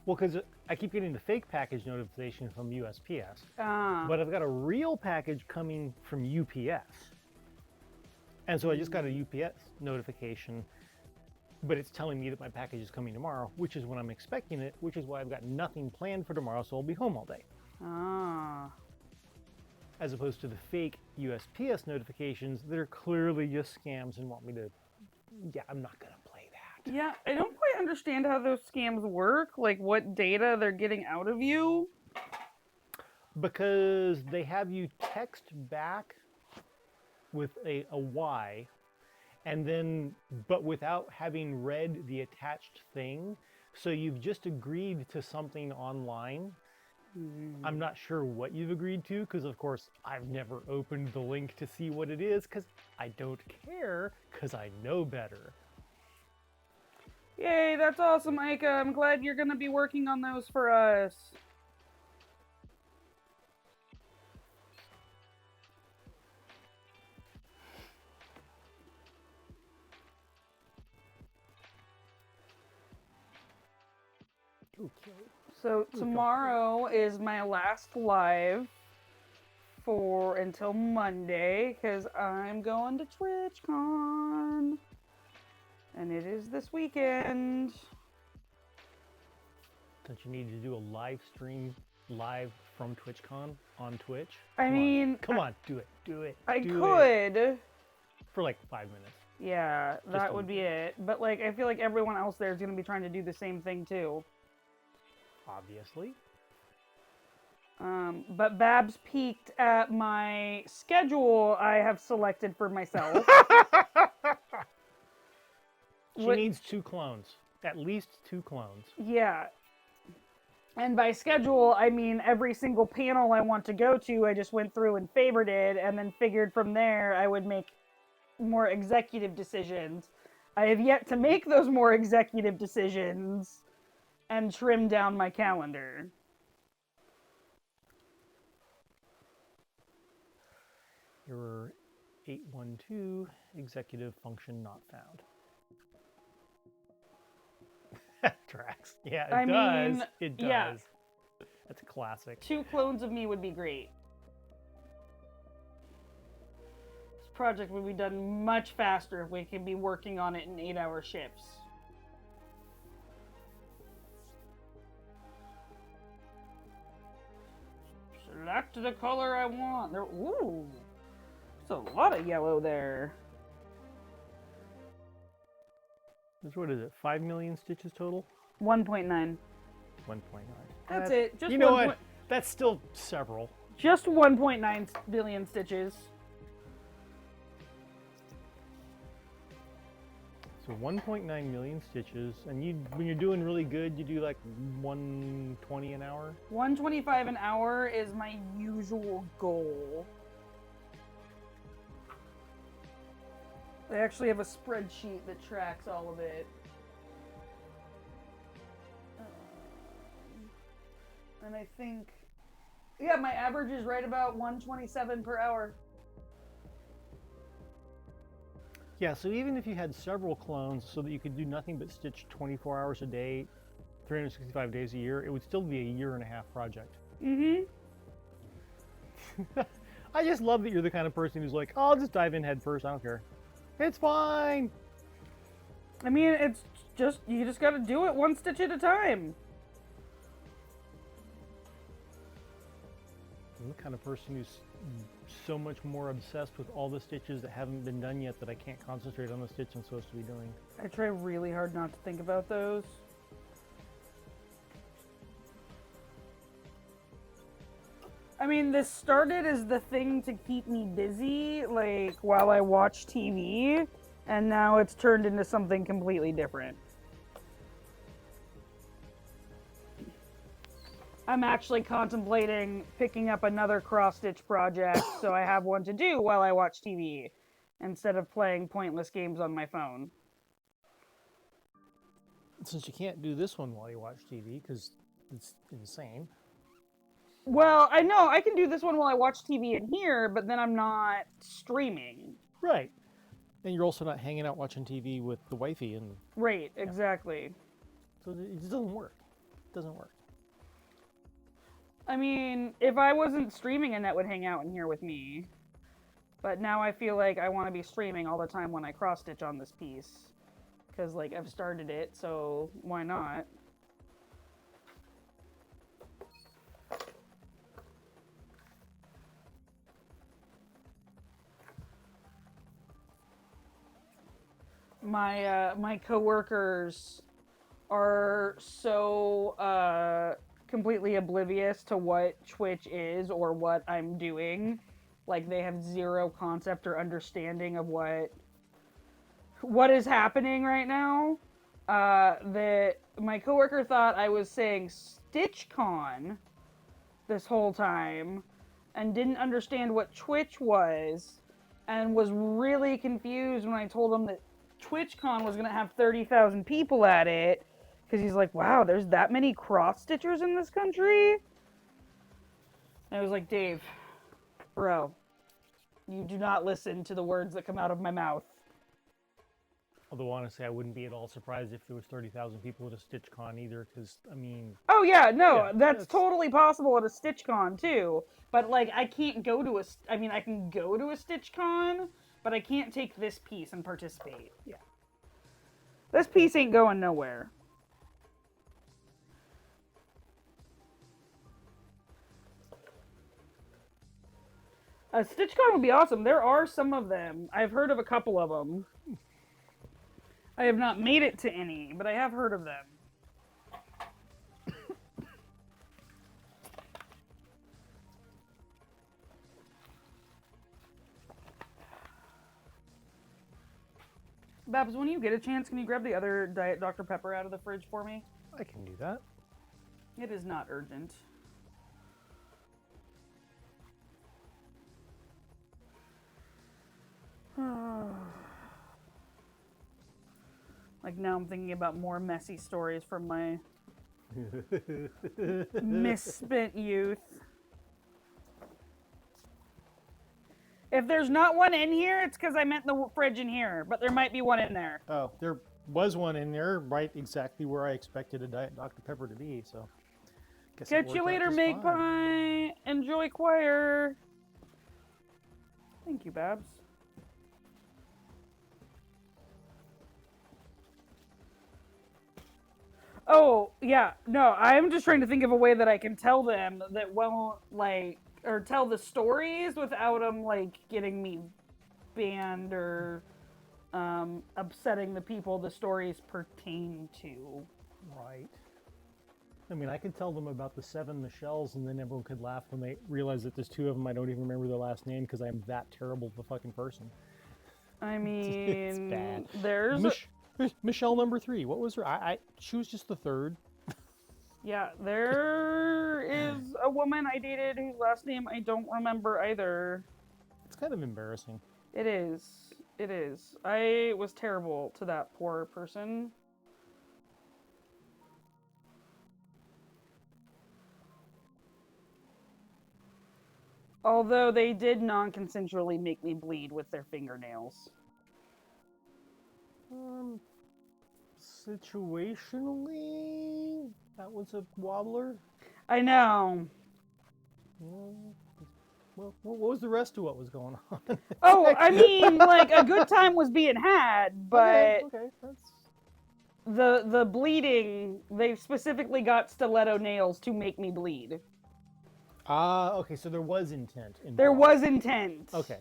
Well, because I keep getting the fake package notification from USPS, but I've got a real package coming from UPS. And so I just got a UPS notification, but it's telling me that my package is coming tomorrow, which is when I'm expecting it, which is why I've got nothing planned for tomorrow, so I'll be home all day. As opposed to the fake USPS notifications that are clearly just scams and want me to, yeah, I'm not going to play that. Yeah, I don't quite understand how those scams work, like what data they're getting out of you. Because they have you text back with a Y, and then, but without having read the attached thing. So you've just agreed to something online. I'm not sure what you've agreed to, because of course I've never opened the link to see what it is, because I don't care, because I know better. Yay, that's awesome, Aika. I'm glad you're gonna be working on those for us. Okay. So tomorrow is my last live for until Monday, because I'm going to TwitchCon. And it is this weekend. Don't you need to do a live stream live from TwitchCon on Twitch? I mean, come on, do it, do it. I do could. it. For like 5 minutes. Yeah, that would be it. But like, I feel like everyone else there is going to be trying to do the same thing too. Obviously. But Babs peeked at my schedule I have selected for myself. She needs 2 clones. At least 2 clones. Yeah. And by schedule, I mean every single panel I want to go to, I just went through and favorited, and then figured from there I would make more executive decisions. I have yet to make those more executive decisions and trim down my calendar. Error 812, executive function not found. Tracks. Yeah, it does. It does. Yeah. That's a classic. 2 clones of me would be great. This project would be done much faster if we could be working on it in 8-hour shifts. Select the color I want. There, ooh, there's a lot of yellow there. What is it? 5 million stitches total? 1.9. 1.9. That's it. Just you know one what? That's still several. Just 1.9 billion stitches. So 1.9 million stitches, and when you're doing really good, you do like 120 an hour? 125 an hour is my usual goal. I actually have a spreadsheet that tracks all of it. And I think, yeah, my average is right about 127 per hour. Yeah, so even if you had several clones so that you could do nothing but stitch 24 hours a day, 365 days a year, it would still be a 1.5 year project. Mm-hmm. I just love that you're the kind of person who's like, oh, I'll just dive in head first, I don't care. It's fine. I mean, it's just, you just gotta do it one stitch at a time. I'm the kind of person who's so much more obsessed with all the stitches that haven't been done yet that I can't concentrate on the stitch I'm supposed to be doing. I try really hard not to think about those. I mean, this started as the thing to keep me busy, like, while I watch TV, and now it's turned into something completely different. I'm actually contemplating picking up another cross-stitch project so I have one to do while I watch TV, instead of playing pointless games on my phone. Since you can't do this one while you watch TV, because it's insane. Well, I know I can do this one while I watch TV in here, but then I'm not streaming. Right. And you're also not hanging out watching TV with the wifey, and Right, exactly. so it just doesn't work. It doesn't work. I mean, if I wasn't streaming, Annette would hang out in here with me. But now I feel like I want to be streaming all the time when I cross-stitch on this piece. Because, like, I've started it, so why not? My coworkers are so completely oblivious to what Twitch is or what I'm doing. Like, they have zero concept or understanding of what is happening right now. That my coworker thought I was saying StitchCon this whole time and didn't understand what Twitch was and was really confused when I told him that TwitchCon was going to have 30,000 people at it, because he's like, wow, there's that many cross-stitchers in this country? And I was like, Dave, bro, you do not listen to the words that come out of my mouth. Although, honestly, I wouldn't be at all surprised if there was 30,000 people at a StitchCon either, because, I mean... Oh, yeah, no, Yeah, that's totally possible at a StitchCon, too. But, like, I can't go to I mean, I can go to a StitchCon, but I can't take this piece and participate. Yeah. This piece ain't going nowhere. A StitchCon would be awesome. There are some of them. I've heard of a couple of them. I have not made it to any, but I have heard of them. Babs, when you get a chance, can you grab the other Diet Dr. Pepper out of the fridge for me? I can do that. It is not urgent. Like, now I'm thinking about more messy stories from my misspent youth. If there's not one in here, it's because I meant the fridge in here, but there might be one in there. Oh, there was one in there, right exactly where I expected a Diet Dr. Pepper to be, so... Guess it Catch you worked out later, just fine. Magpie. Enjoy choir. Thank you, Babs. Oh, yeah. No, I'm just trying to think of a way that I can tell them that won't, like, or tell the stories without them, like, getting me banned or upsetting the people the stories pertain to. Right. I mean, I could tell them about the 7 Michelles, and then everyone could laugh when they realize that there's 2 of them I don't even remember their last name because I'm that terrible of a fucking person. I mean, it's bad. There's Michelle number 3. What was her? She was just the 3rd. Yeah, there is a woman I dated whose last name I don't remember either. It's kind of embarrassing. It is. It is. I was terrible to that poor person. Although they did non-consensually make me bleed with their fingernails. Situationally, that was a wobbler. I know. Well, what was the rest of what was going on? Oh, I mean, like, a good time was being had, but... Okay, that's... the bleeding, they specifically got stiletto nails to make me bleed. Ah, okay, so there was intent involved. There was intent. Okay.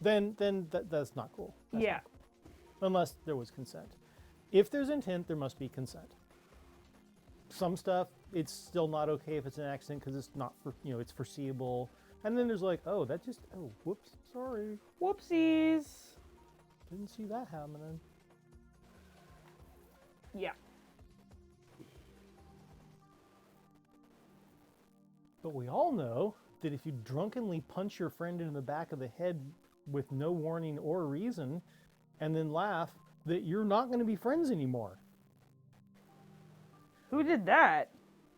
Then that's not cool. That's Yeah. not cool. Unless there was consent. If there's intent, there must be consent. Some stuff, it's still not okay if it's an accident because it's not for, it's foreseeable. And then there's like, oh, whoops, sorry. Whoopsies. Didn't see that happening. Yeah. But we all know that if you drunkenly punch your friend in the back of the head with no warning or reason, and then laugh, that you're not going to be friends anymore. Who did that?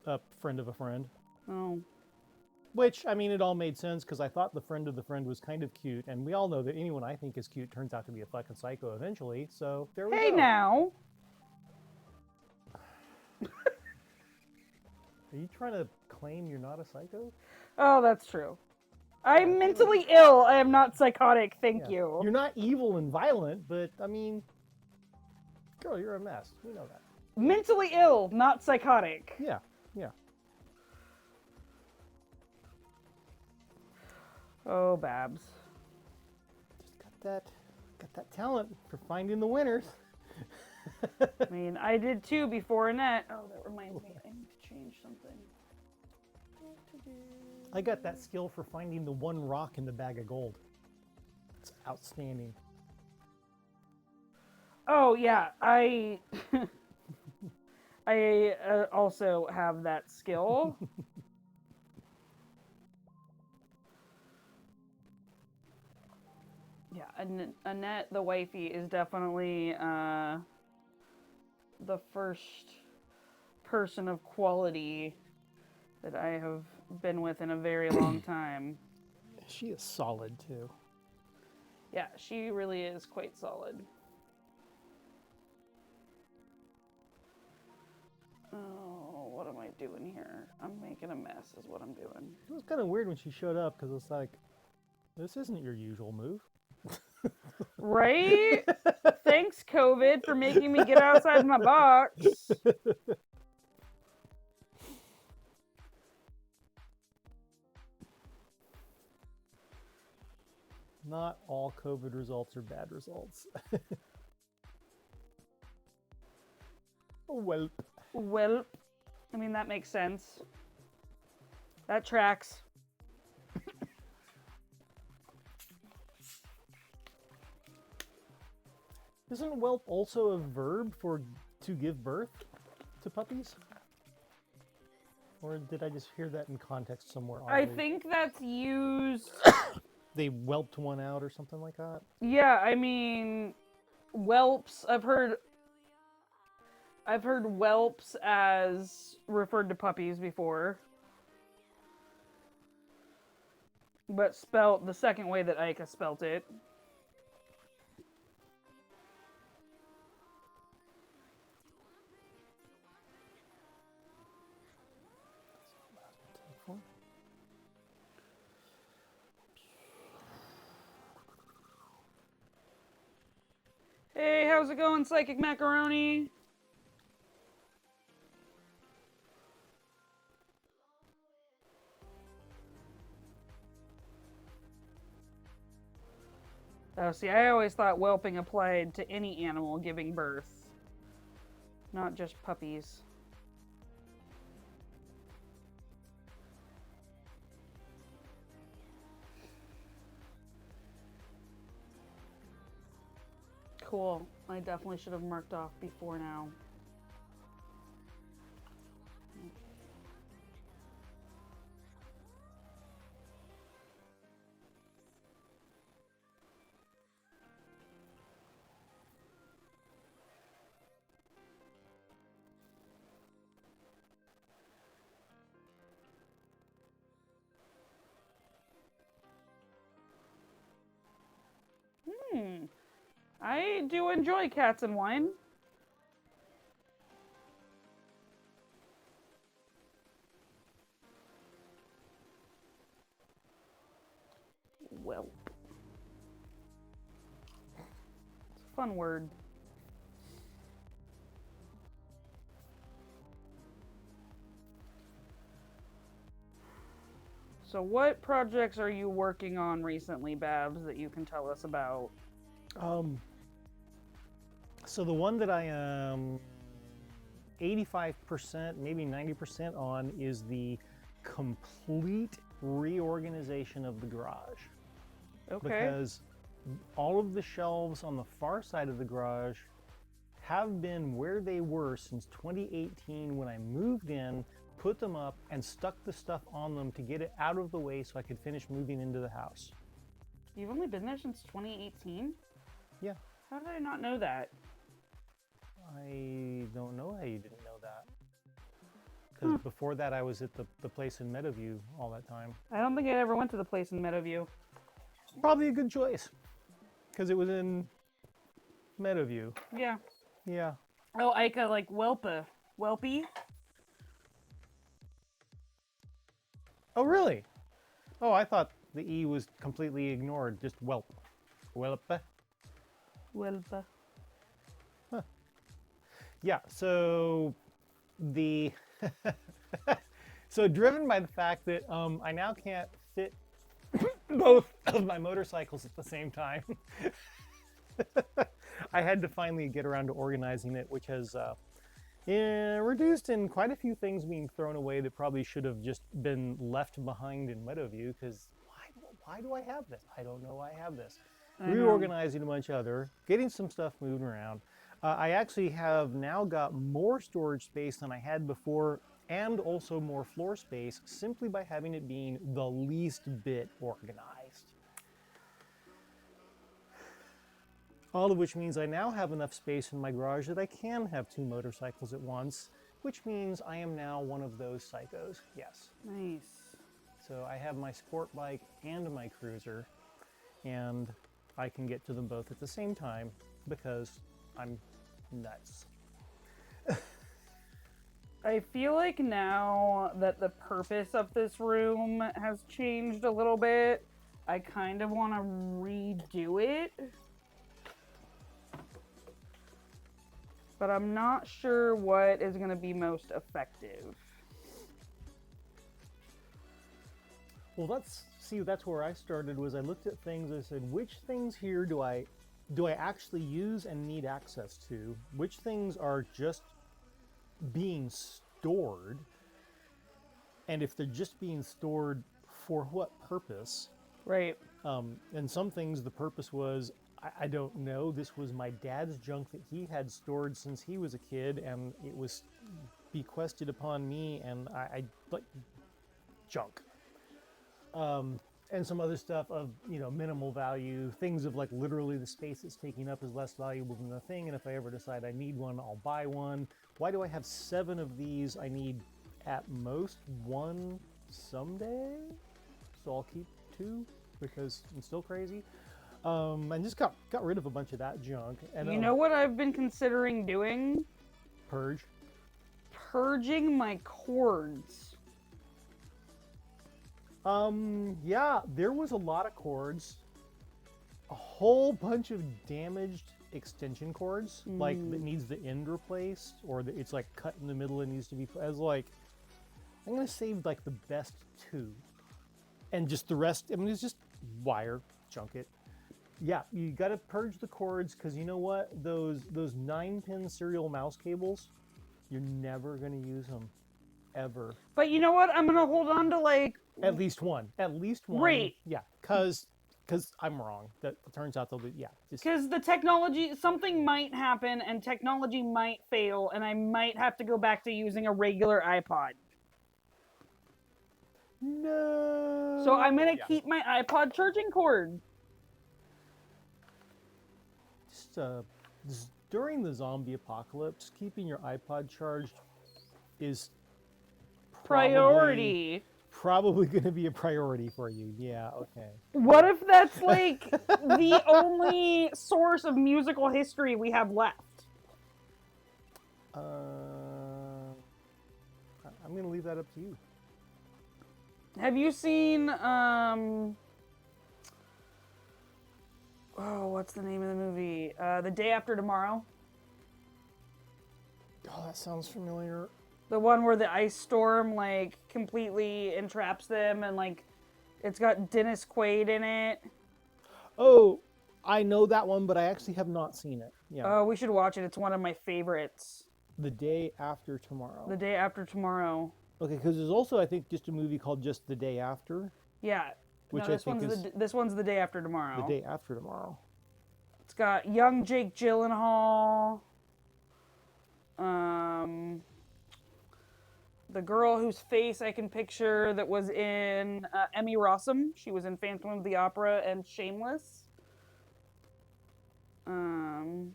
A friend of a friend. Oh. Which, I mean, it all made sense because I thought the friend of the friend was kind of cute, and we all know that anyone I think is cute turns out to be a fucking psycho eventually, so there we go. Hey now. Are you trying to claim you're not a psycho? Oh, that's true. I'm mentally ill. I am not psychotic. Thank Yeah. you. You're not evil and violent, but, I mean, girl, you're a mess. We know that. Mentally ill, not psychotic. Yeah, yeah. Oh, Babs. Just got that talent for finding the winners. I mean, I did too before Annette. Oh, that reminds me. I need to change something. I got that skill for finding the one rock in the bag of gold. It's outstanding. Oh, yeah. I also have that skill. Yeah, Annette, the wifey, is definitely the first person of quality that I have been with in a very long time. She is solid, too. Yeah, she really is quite solid. Oh, what am I doing here? I'm making a mess is what I'm doing. It was kind of weird when she showed up because it's like, this isn't your usual move. Right? Thanks, COVID, for making me get outside my box. Not all COVID results are bad results. Well, Well, I mean, that makes sense. That tracks. isn't whelp also a verb for to give birth to puppies? Or did I just hear that in context somewhere? I oddly? think that's used. They whelped one out or something like that. Yeah, I mean, whelps. I've heard whelps as referred to puppies before, but spelt the second way that Ika spelt it. Hey, how's it going, Psychic Macaroni? Oh, see, I always thought whelping applied to any animal giving birth, not just puppies. Cool. I definitely should have marked off before now. I do enjoy cats and wine. Whelp. It's a fun word. So what projects are you working on recently, Babs, that you can tell us about? So the one that I am 85%, maybe 90% on is the complete reorganization of the garage. Okay. Because all of the shelves on the far side of the garage have been where they were since 2018 when I moved in, put them up, and stuck the stuff on them to get it out of the way so I could finish moving into the house. You've only been there since 2018? Yeah. How did I not know that? I don't know how you didn't know that. Because before that, I was at the place in Meadowview all that time. I don't think I ever went to the place in Meadowview. Probably a good choice. Because it was in Meadowview. Yeah. Yeah. Oh, Ica, like Welpy? Oh, really? Oh, I thought the E was completely ignored. Just whelp. Whelp. Welpa. Yeah, so the so driven by the fact that I now can't fit both of my motorcycles at the same time, I had to finally get around to organizing it, which has reduced in quite a few things being thrown away that probably should have just been left behind in Meadowview. Because why do I have this? I don't know why I have this. Reorganizing a bunch of other, getting some stuff moving around. I actually have now got more storage space than I had before, and also more floor space, simply by having it being the least bit organized. All of which means I now have enough space in my garage that I can have 2 motorcycles at once, which means I am now one of those psychos, yes. Nice. So I have my sport bike and my cruiser, and I can get to them both at the same time because I'm nuts. I feel like now that the purpose of this room has changed a little bit, I kind of want to redo it. But I'm not sure what is going to be most effective. Well, that's where I started. Was I looked at things, I said, which things here do I actually use and need access to? Which things are just being stored? And if they're just being stored, for what purpose? Right. And some things, the purpose was, I don't know. This was my dad's junk that he had stored since he was a kid, and it was bequested upon me, and I like junk. And some other stuff of, minimal value, things of like literally the space it's taking up is less valuable than the thing, and if I ever decide I need one, I'll buy one. Why do I have 7 of these? I need at most 1 someday, so I'll keep 2 because I'm still crazy. And just got rid of a bunch of that junk. And You know what I've been considering doing? purge. Purging my cords. Yeah, there was a lot of cords, a whole bunch of damaged extension cords, like that needs the end replaced, or it's like cut in the middle and needs to be. I was like, I'm gonna save like the best 2, and just the rest. I mean, it's just wire, junk it. Yeah, you got to purge the cords, because you know what? Those 9-pin serial mouse cables, you're never gonna use them, ever. But you know what? I'm going to hold on to like... At least one. At least one. Right. Yeah, because I'm wrong. That turns out they'll be, yeah. Because the technology, something might happen and technology might fail and I might have to go back to using a regular iPod. No. So I'm going to keep my iPod charging cord. Just during the zombie apocalypse, keeping your iPod charged is Priority. probably going to be a priority for you. Yeah, okay. What if that's like the only source of musical history we have left? I'm going to leave that up to you. Have you seen, what's the name of the movie? The Day After Tomorrow? Oh, that sounds familiar. The one where the ice storm, like, completely entraps them and, like, It's got Dennis Quaid in it. Oh, I know that one, but I actually have not seen it. Yeah. Oh, we should watch it. It's one of my favorites. The Day After Tomorrow. The Day After Tomorrow. Okay, because there's also, I think, just a movie called Just the Day After. Yeah. Which no, I this think one's is this one's The Day After Tomorrow. The Day After Tomorrow. It's got young Jake Gyllenhaal. The girl whose face I can picture that was in Emmy Rossum. She was in Phantom of the Opera and Shameless. When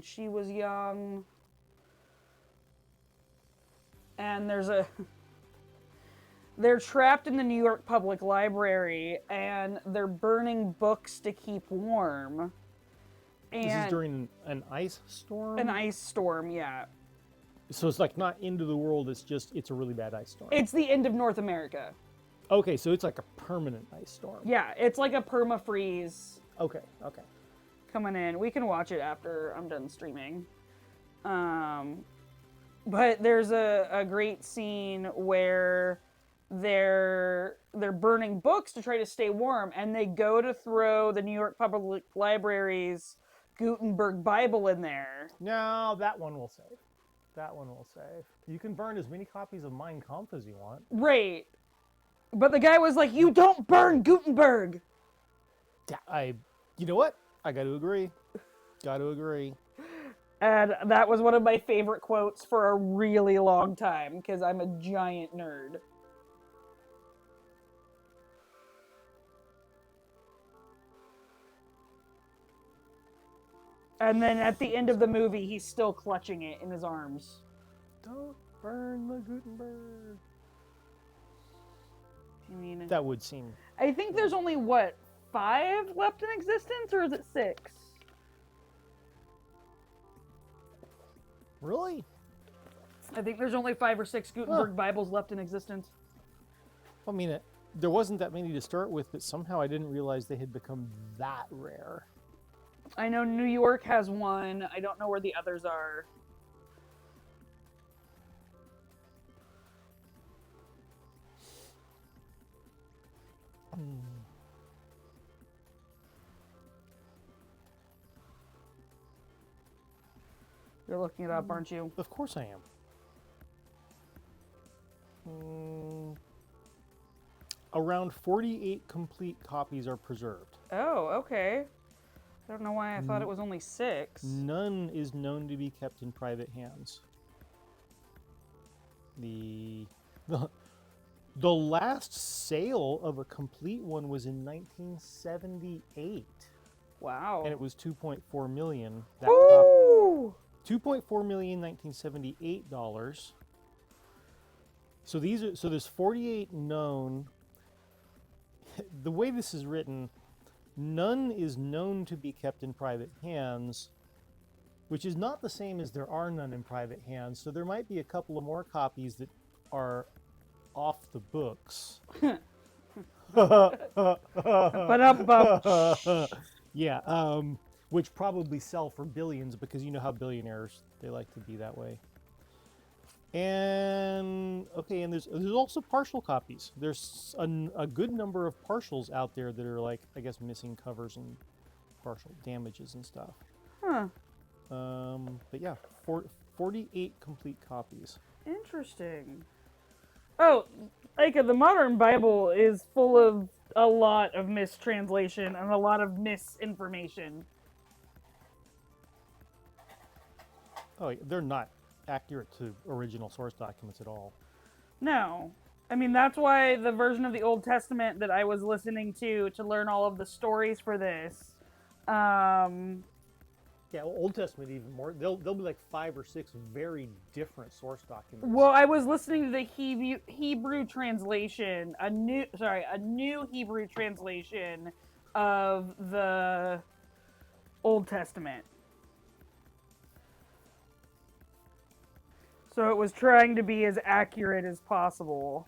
she was young. And they're trapped in the New York Public Library and they're burning books to keep warm. And This is during an ice storm? an ice storm, yeah. So it's like not end of the world, it's a really bad ice storm. It's the end of North America. Okay, so it's like a permanent ice storm. Yeah, it's like a permafreeze Okay. coming in. We can watch it after I'm done streaming. But there's a great scene where they're burning books to try to stay warm, and they go to throw the New York Public Library's Gutenberg Bible in there. No, that one will save. That one will save. You can burn as many copies of Mein Kampf as you want. Right. But the guy was like, "You don't burn Gutenberg!" Yeah, you know what? I got to agree. And that was one of my favorite quotes for a really long time, because I'm a giant nerd. And then at the end of the movie, he's still clutching it in his arms. Don't burn the Gutenberg. I mean, That would seem... I think there's only, 5 left in existence, or is it 6? Really? I think there's only 5 or 6 Gutenberg Bibles left in existence. I mean, there wasn't that many to start with, but somehow I didn't realize they had become that rare. I know New York has one. I don't know where the others are. You're looking it up, aren't you? Of course I am. Around 48 complete copies are preserved. Oh, okay. I don't know why I thought it was only 6. None is known to be kept in private hands. The last sale of a complete one was in 1978, Wow. and it was 2.4 million. Woo! 2.4 million 1978 dollars. So there's 48 known. The way this is written, none is known to be kept in private hands, which is not the same as there are none in private hands. So there might be a couple of more copies that are off the books. Yeah, which probably sell for billions, because you know how billionaires, they like to be that way. And okay, and there's also partial copies. There's a good number of partials out there that are, like, I guess, missing covers and partial damages and stuff. Huh. But yeah, 48 complete copies. Interesting. Oh, Ika, the modern Bible is full of a lot of mistranslation and a lot of misinformation. Oh, they're not accurate to original source documents at all. No. I mean, that's why the version of the Old Testament that I was listening to learn all of the stories for this. Yeah, well, Old Testament even more. There'll be like 5 or 6 very different source documents. Well, I was listening to the Hebrew translation, a new Hebrew translation of the Old Testament. So it was trying to be as accurate as possible.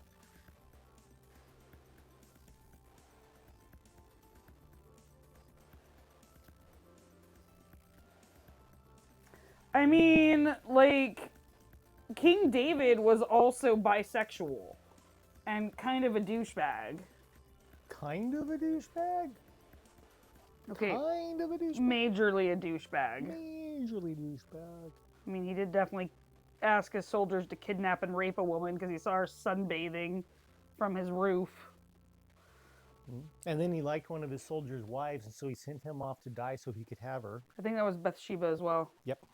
I mean, like, King David was also bisexual and kind of a douchebag. kind of a douchebag. Okay, Kind of a douchebag. majorly a douchebag. Majorly douchebag. I mean, he did definitely ask his soldiers to kidnap and rape a woman because he saw her sunbathing from his roof. And then he liked one of his soldiers' wives, and so he sent him off to die so he could have her. I think that was Bathsheba as well. Yep.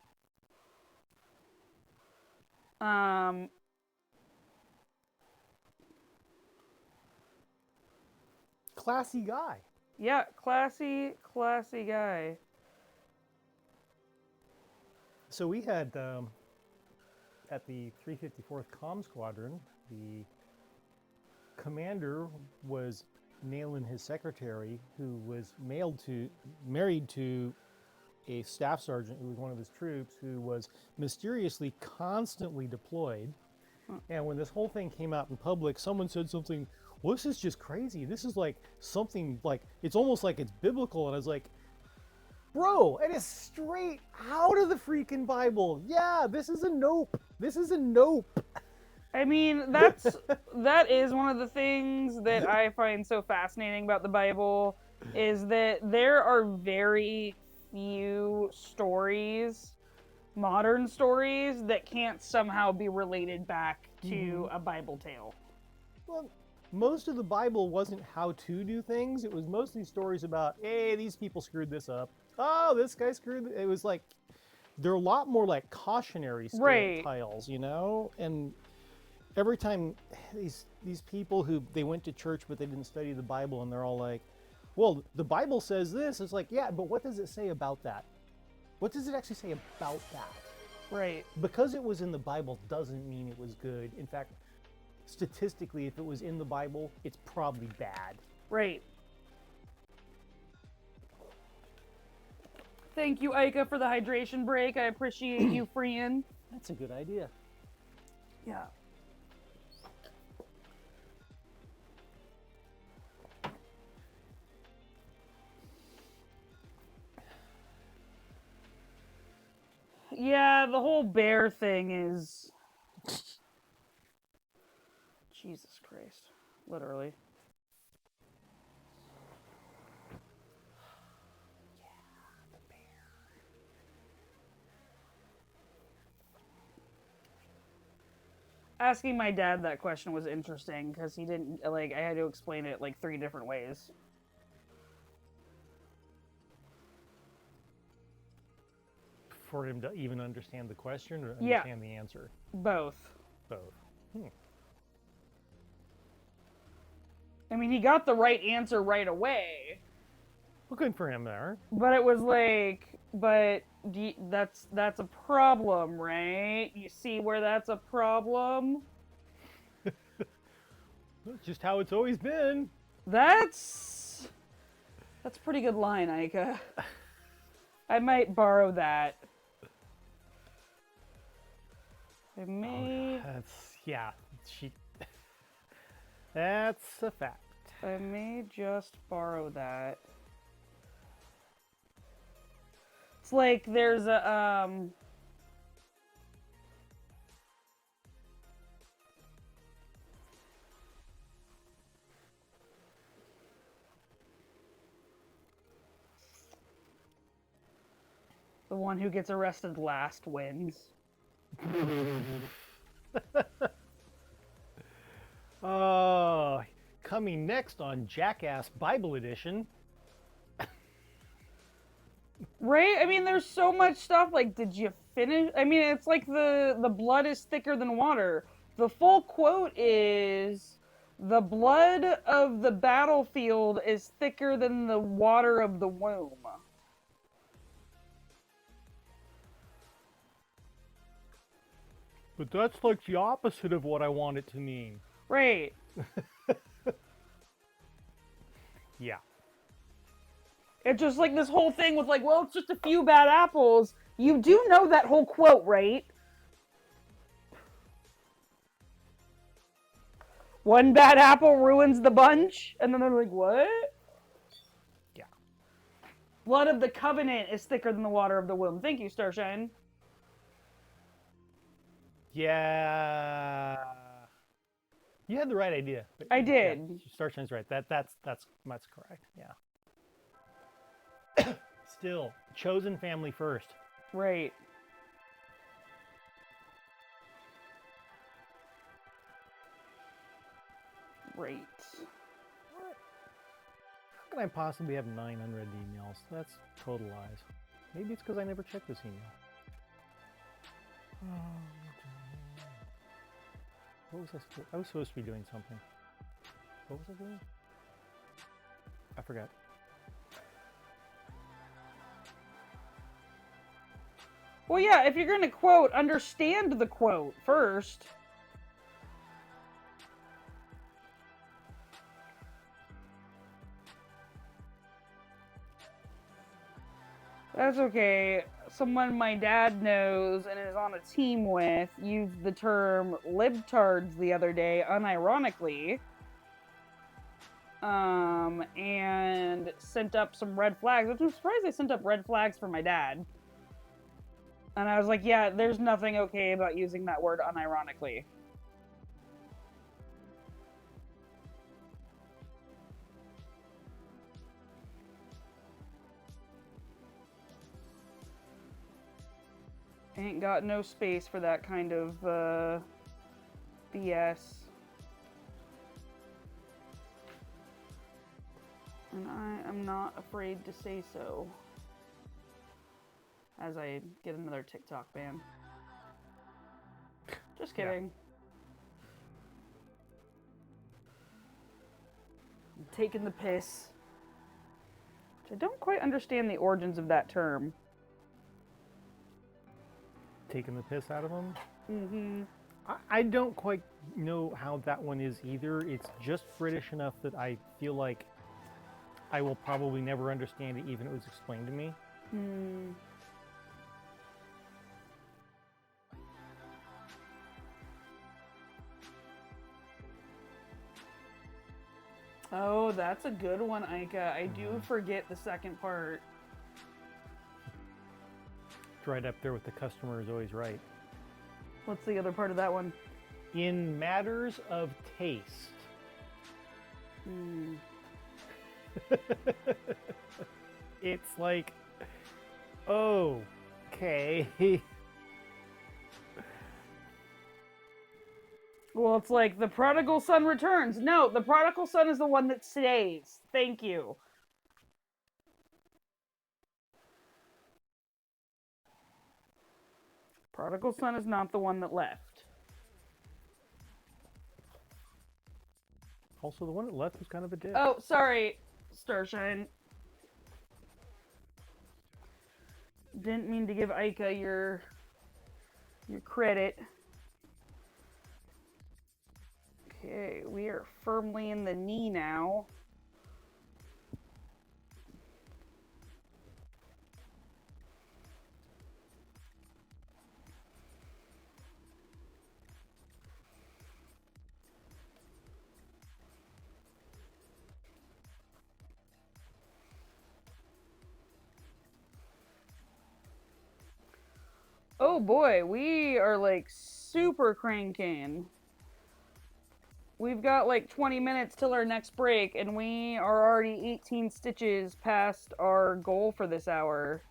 Classy guy. Yeah, classy guy. So we had at the 354th Comm Squadron, the commander was nailing his secretary, who was married to a staff sergeant who was one of his troops, who was mysteriously constantly deployed. And when this whole thing came out in public, someone said something, well, this is just crazy. This is like something like, it's almost like it's biblical. And I was like, bro, it is straight out of the freaking Bible. Yeah, this is a nope. This is a nope. I mean, that is one of the things that I find so fascinating about the Bible, is that there are very few stories, modern stories, that can't somehow be related back to a Bible tale. Well, most of the Bible wasn't how to do things. It was mostly stories about, hey, these people screwed this up. Oh, this guy screwed it. It was like, they're a lot more like cautionary tales, you know? And every time these people who, they went to church but they didn't study the Bible, and they're all like, well, the Bible says this. It's like, yeah, but what does it say about that? What does it actually say about that? Right. Because it was in the Bible doesn't mean it was good. In fact, statistically, if it was in the Bible, it's probably bad. Right. Thank you, Ika, for the hydration break. I appreciate you freeing. That's a good idea. Yeah. Yeah, the whole bear thing is... Jesus Christ. Literally. Asking my dad that question was interesting because he didn't, like, I had to explain it like 3 different ways. For him to even understand the question or understand the answer? Both. Both. I mean, he got the right answer right away. Well, good for him there. But it was like, that's a problem, right? You see where that's a problem? That's just how it's always been. That's a pretty good line, Ika. I might borrow that. I may... That's a fact. I may just borrow that. It's like there's a, the one who gets arrested last wins. Coming next on Jackass Bible Edition. Right? I mean, there's so much stuff, like, did you finish? I mean, it's like the blood is thicker than water. The full quote is, the blood of the battlefield is thicker than the water of the womb. But that's like the opposite of what I want it to mean. Right. Yeah. It's just like this whole thing with like, well, it's just a few bad apples. You do know that whole quote, right? One bad apple ruins the bunch? And then they're like, what? Yeah. Blood of the covenant is thicker than the water of the womb. Thank you, Starshine. Yeah. You had the right idea. I did. Yeah, Starshine's right. That's correct. Yeah. Still, chosen family first. Right. Right. How can I possibly have 9 unread emails? That's total lies. Maybe it's because I never checked this email. What was I was supposed to be doing something. What was I doing? I forgot. Well, yeah, if you're going to quote, understand the quote first. That's okay. Someone my dad knows and is on a team with used the term libtards the other day, unironically. And sent up some red flags, which I'm surprised they sent up red flags for my dad. And I was like, yeah, there's nothing okay about using that word unironically. Ain't got no space for that kind of BS. And I am not afraid to say so. As I get another TikTok ban. Just kidding. Yeah. I'm taking the piss. Which I don't quite understand the origins of that term. Taking the piss out of them? Mm-hmm. I don't quite know how that one is either. It's just British enough that I feel like I will probably never understand it even if it was explained to me. Hmm. Oh, that's a good one, Aika. I do forget the second part. It's right up there with the customer is always right. What's the other part of that one? In matters of taste. Hmm. It's like, okay. Well, it's like the prodigal son returns. No, the prodigal son is the one that stays. Thank you. Prodigal son is not the one that left. Also, the one that left was kind of a dick. Oh, sorry, Starshine. Didn't mean to give Aika your credit. Okay, we are firmly in the knee now. Oh boy, we are like super cranking. We've got like 20 minutes till our next break, and we are already 18 stitches past our goal for this hour.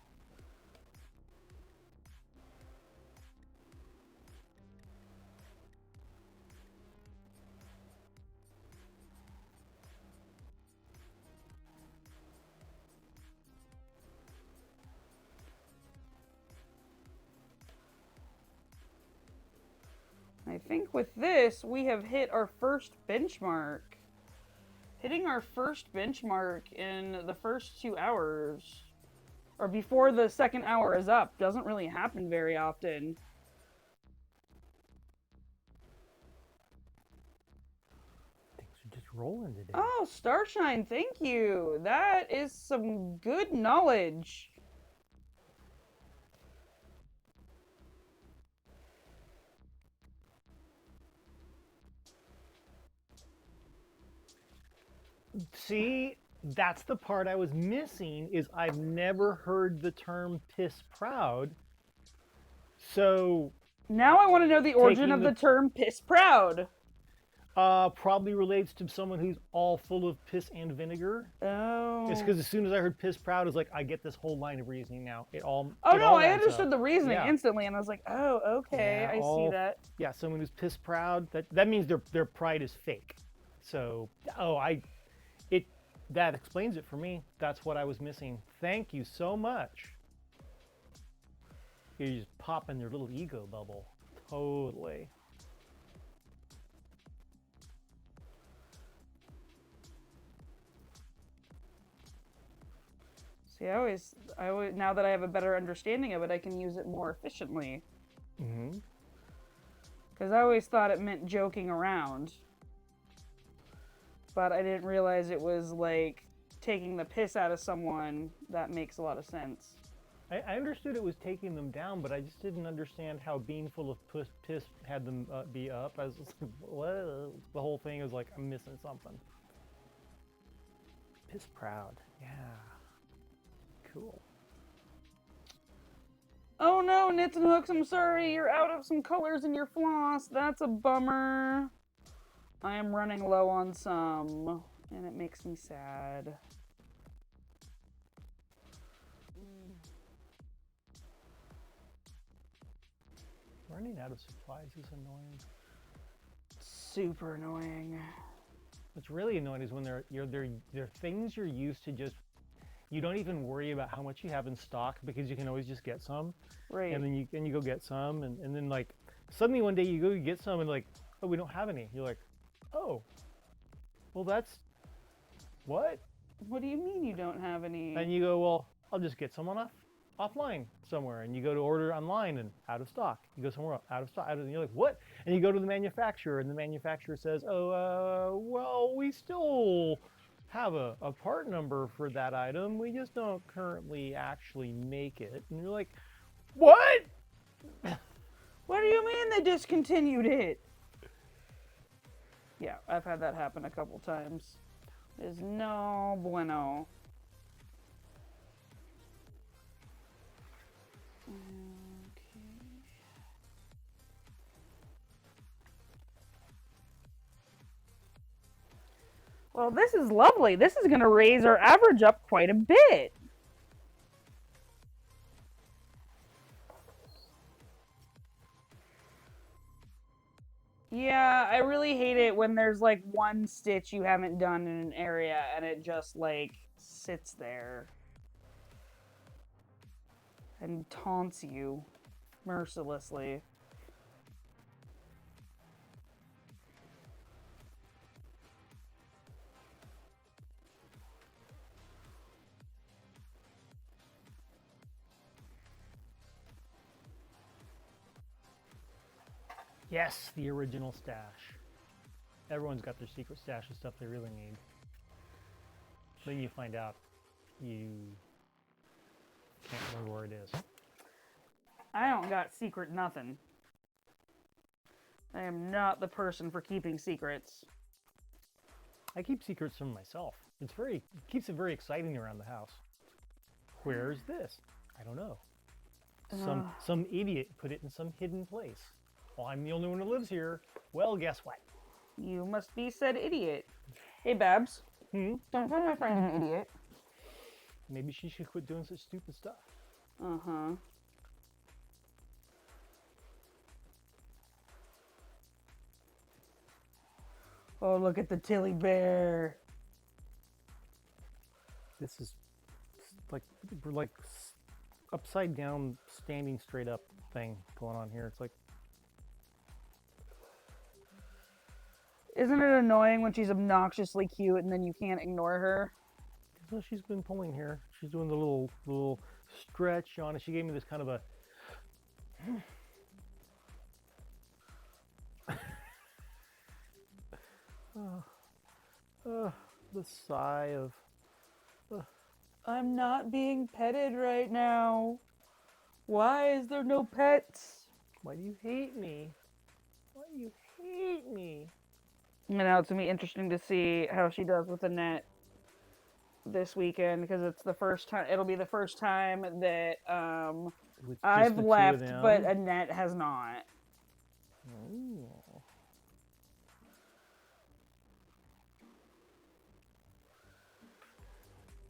I think with this, we have hit our first benchmark. Hitting our first benchmark in the first 2 hours, or before the second hour is up, doesn't really happen very often. Things are just rolling today. Oh, Starshine, thank you. That is some good knowledge. See, that's the part I was missing, is I've never heard the term piss proud. So Now I want to know the origin of the term piss proud. Probably relates to someone who's all full of piss and vinegar. Oh. It's because as soon as I heard piss proud, it's like I get this whole line of reasoning now. Oh it no, all I adds understood up. the reasoning Yeah. instantly, and I was like, oh, okay, Yeah, I see that. Yeah, someone who's piss proud. That means their pride is fake. So that explains it for me. That's what I was missing. Thank you so much. You just pop in their little ego bubble. Totally. See, I always, now that I have a better understanding of it, I can use it more efficiently. Mm-hmm. Because I always thought it meant joking around. But I didn't realize it was like taking the piss out of someone. That makes a lot of sense. I understood it was taking them down, but I just didn't understand how being full of piss had them be up. I was just like, what? The whole thing was like, I'm missing something. Piss proud. Yeah. Cool. Oh no, Knits and Hooks, I'm sorry, you're out of some colors in your floss. That's a bummer. I am running low on some, and it makes me sad. Running out of supplies is annoying. Super annoying. What's really annoying is when they're things you're used to just, you don't even worry about how much you have in stock because you can always just get some. Right. And then you go get some, and then like suddenly one day you go get some and like, oh, we don't have any. You're like, oh, well that's what? What do you mean you don't have any? And you go, well, I'll just get some offline somewhere, and you go to order online and out of stock. You go somewhere else, out of stock, and you're like, what? And you go to the manufacturer, and the manufacturer says, oh, well, we still have a part number for that item. We just don't currently actually make it. And you're like, what? What do you mean they discontinued it? Yeah, I've had that happen a couple times. There's no bueno. Well, this is lovely. This is going to raise our average up quite a bit. Yeah, I really hate it when there's like one stitch you haven't done in an area and it just like sits there and taunts you mercilessly. Yes, the original stash. Everyone's got their secret stash of stuff they really need. Then you find out you can't remember where it is. I don't got secret nothing. I am not the person for keeping secrets. I keep secrets from myself. It keeps it very exciting around the house. Where's this? I don't know. Some idiot put it in some hidden place. Well, I'm the only one who lives here. Well, guess what? You must be said idiot. Hey, Babs. Hmm? Don't call my friend an idiot. Maybe she should quit doing such stupid stuff. Uh-huh. Oh, look at the Tilly bear. This is like upside down, standing straight up thing going on here. It's like, Isn't it annoying when she's obnoxiously cute and then you can't ignore her? well, she's been pulling here. She's doing the little stretch on it. She gave me this kind of a the sigh of I'm not being petted right now. Why is there no pets? why do you hate me? Why do you hate me? You know, it's gonna be interesting to see how she does with Annette this weekend because it's the first time. It'll be the first time that With just I've the two of left, them? but Annette has not. Oh.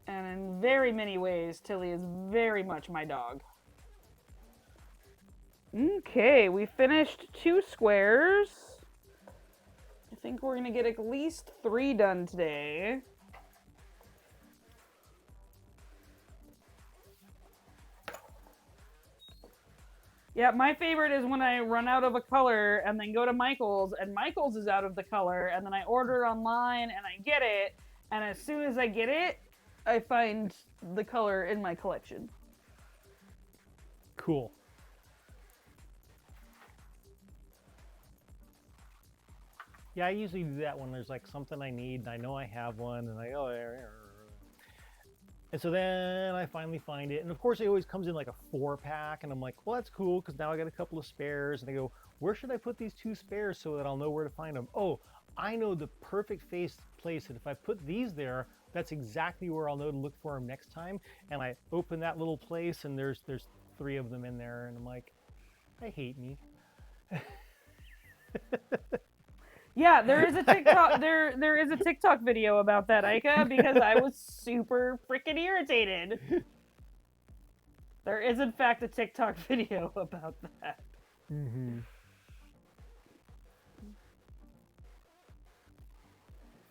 And in very many ways, Tilly is very much my dog. Okay, we finished 2 squares. I think we're gonna get at least 3 done today. Yeah, my favorite is when I run out of a color and then go to Michael's and Michael's is out of the color and then I order it online and I get it, and as soon as I get it, I find the color in my collection. Cool. Yeah, I usually do that when there's like something I need and I know I have one and I go there. And so then I finally find it. And of course it always comes in like a 4-pack and I'm like, well, that's cool because now I got a couple of spares. And I go, where should I put these 2 spares so that I'll know where to find them? Oh, I know the perfect place that if I put these there, that's exactly where I'll know to look for them next time. And I open that little place and there's 3 of them in there and I'm like, I hate me. Yeah, there is a TikTok there is a TikTok video about that, Ika, because I was super freaking irritated. There is in fact a TikTok video about that. Mm-hmm.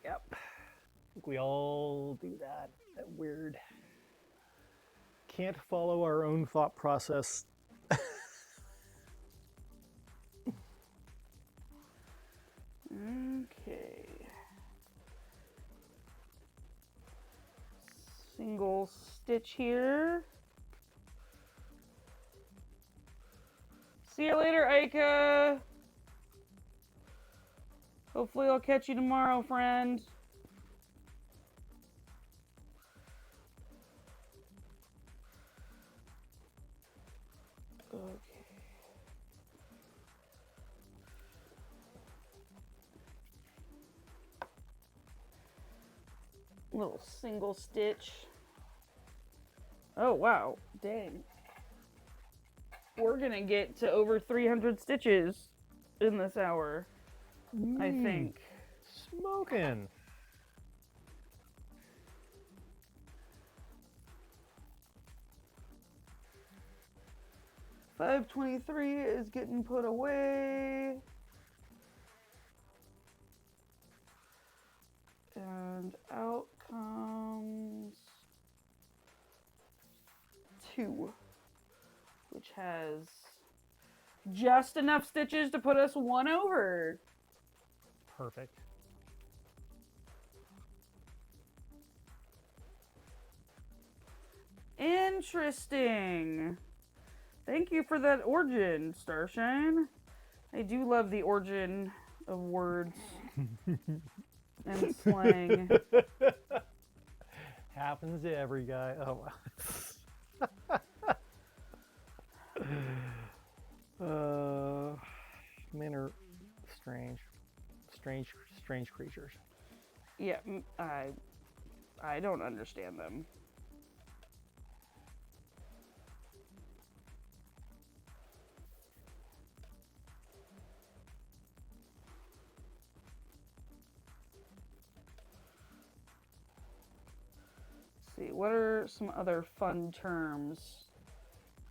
Yep. I think we all do that. That weird. Can't follow our own thought process. Okay. Single stitch here. See you later, Ika. Hopefully I'll catch you tomorrow, friend. Okay. Little single stitch. Oh, wow. Dang. We're gonna get to over 300 stitches in this hour, I think. Smoking. $523 is getting put away. And out comes 2, which has just enough stitches to put us 1 over. Perfect. Interesting. Thank you for that origin, Starshine. I do love the origin of words and slang. Happens to every guy. Oh, men are strange creatures. Yeah, I don't understand them. See, what are some other fun terms?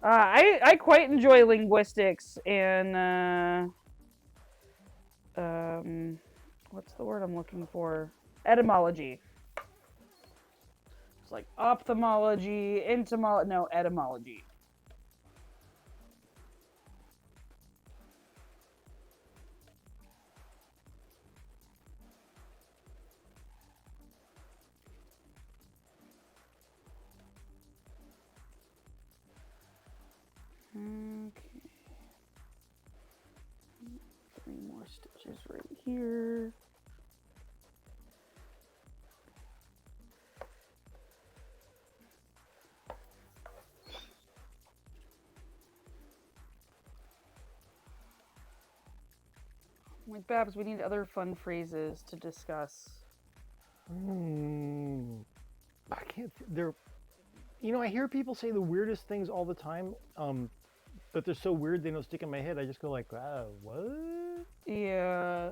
I quite enjoy linguistics and what's the word I'm looking for? Etymology. It's like ophthalmology, entomology, no, etymology. Okay. 3 more stitches right here. Like, Babs, we need other fun phrases to discuss. I can't. They're. You know, I hear people say the weirdest things all the time, but they're so weird they don't stick in my head. I just go like, what? Yeah.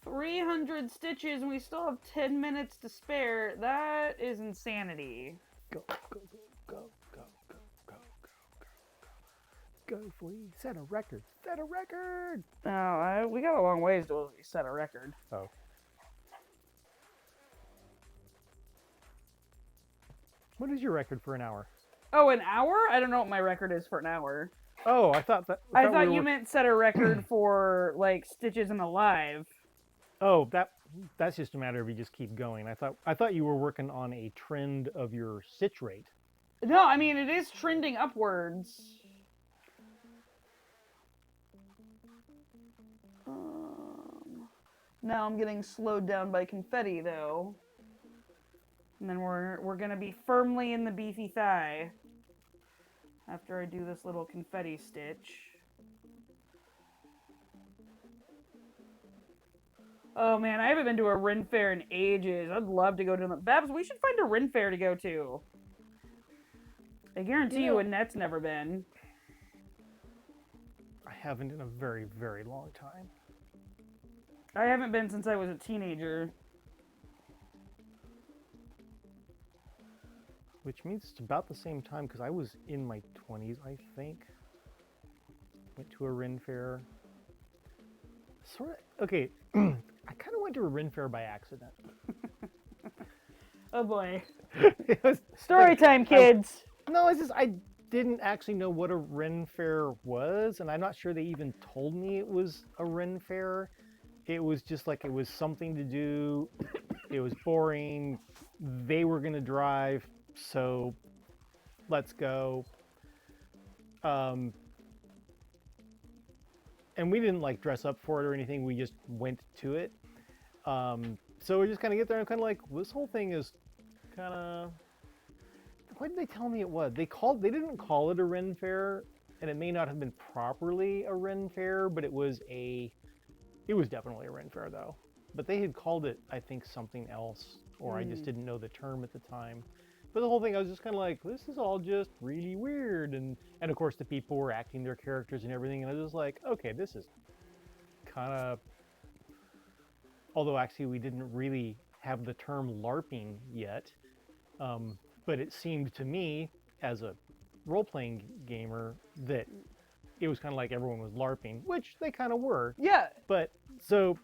300 stitches and we still have 10 minutes to spare. That is insanity. Go, go, go, go, go, go, go, go, go. Go, Flea. Set a record. Set a record. Oh, we got a long ways to set a record. Oh. What is your record for an hour? Oh, an hour? I don't know what my record is for an hour. Oh, I thought that. I thought you meant set a record for, like, stitches in a live. Oh, that's just a matter of you just keep going. I thought you were working on a trend of your stitch rate. No, I mean, it is trending upwards. Now I'm getting slowed down by confetti, though. And then we're gonna be firmly in the beefy thigh after I do this little confetti stitch. Oh man, I haven't been to a Ren Fair in ages. I'd love to go to them. Babs, we should find a Ren Fair to go to. I guarantee you Annette's never been. I haven't in a very, very long time. I haven't been since I was a teenager. Which means it's about the same time, because I was in my 20s, I think. Went to a Ren Fair. Sort of, okay, I kind of went to a Ren Fair by accident. Oh boy. It was, Story time, kids! No, it's just, I didn't actually know what a Ren Fair was, and I'm not sure they even told me it was a Ren Fair. It was just like, it was something to do. It was boring. They were going to drive, so let's go. And we didn't like dress up for it or anything. We just went to it. So we just kind of get there and kind of like, this whole thing is kind of, what did they tell me it was? They didn't call it a Ren Fair, and it may not have been properly a Ren Fair, but it was definitely a Ren Fair though. But they had called it, I think, something else, or I just didn't know the term at the time. But the whole thing, I was just kind of like, this is all just really weird. And of course, the people were acting their characters and everything. And I was just like, okay, this is kind of... Although actually, we didn't really have the term LARPing yet. But it seemed to me, as a role-playing gamer, that it was kind of like everyone was LARPing, which they kind of were. Yeah. But since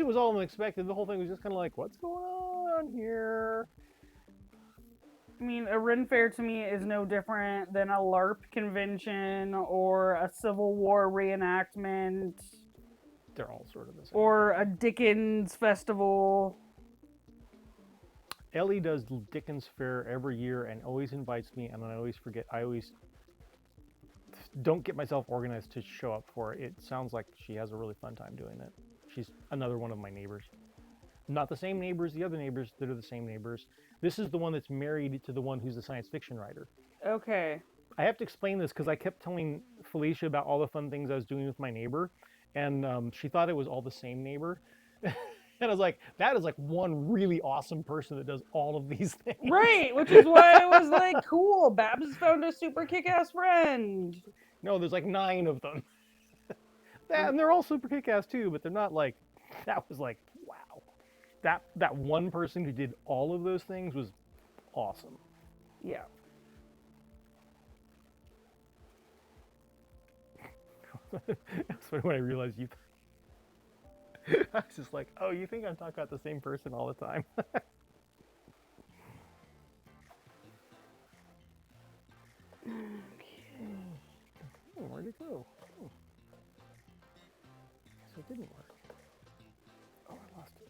it was all unexpected, the whole thing was just kind of like, what's going on here? I mean, a Ren Fair to me is no different than a LARP convention or a Civil War reenactment. They're all sort of the same. Or a Dickens festival. Ellie does Dickens Fair every year and always invites me, and I always forget. I always don't get myself organized to show up for it. It sounds like she has a really fun time doing it. She's another one of my neighbors. Not the same neighbors, the other neighbors that are the same neighbors. This is the one that's married to the one who's a science fiction writer. Okay. I have to explain this because I kept telling Felicia about all the fun things I was doing with my neighbor, and she thought it was all the same neighbor. And I was like, that is like one really awesome person that does all of these things. Right, which is why I was like, cool, Babs has found a super kick-ass friend. No, there's like 9 of them. And they're all super kick-ass too, but they're not like, that was like, wow. That one person who did all of those things was awesome. Yeah. That's when I realized you. I was just like, oh, you think I'm talking about the same person all the time? Oh, where'd it go? Oh. So it didn't work. Oh, I lost it.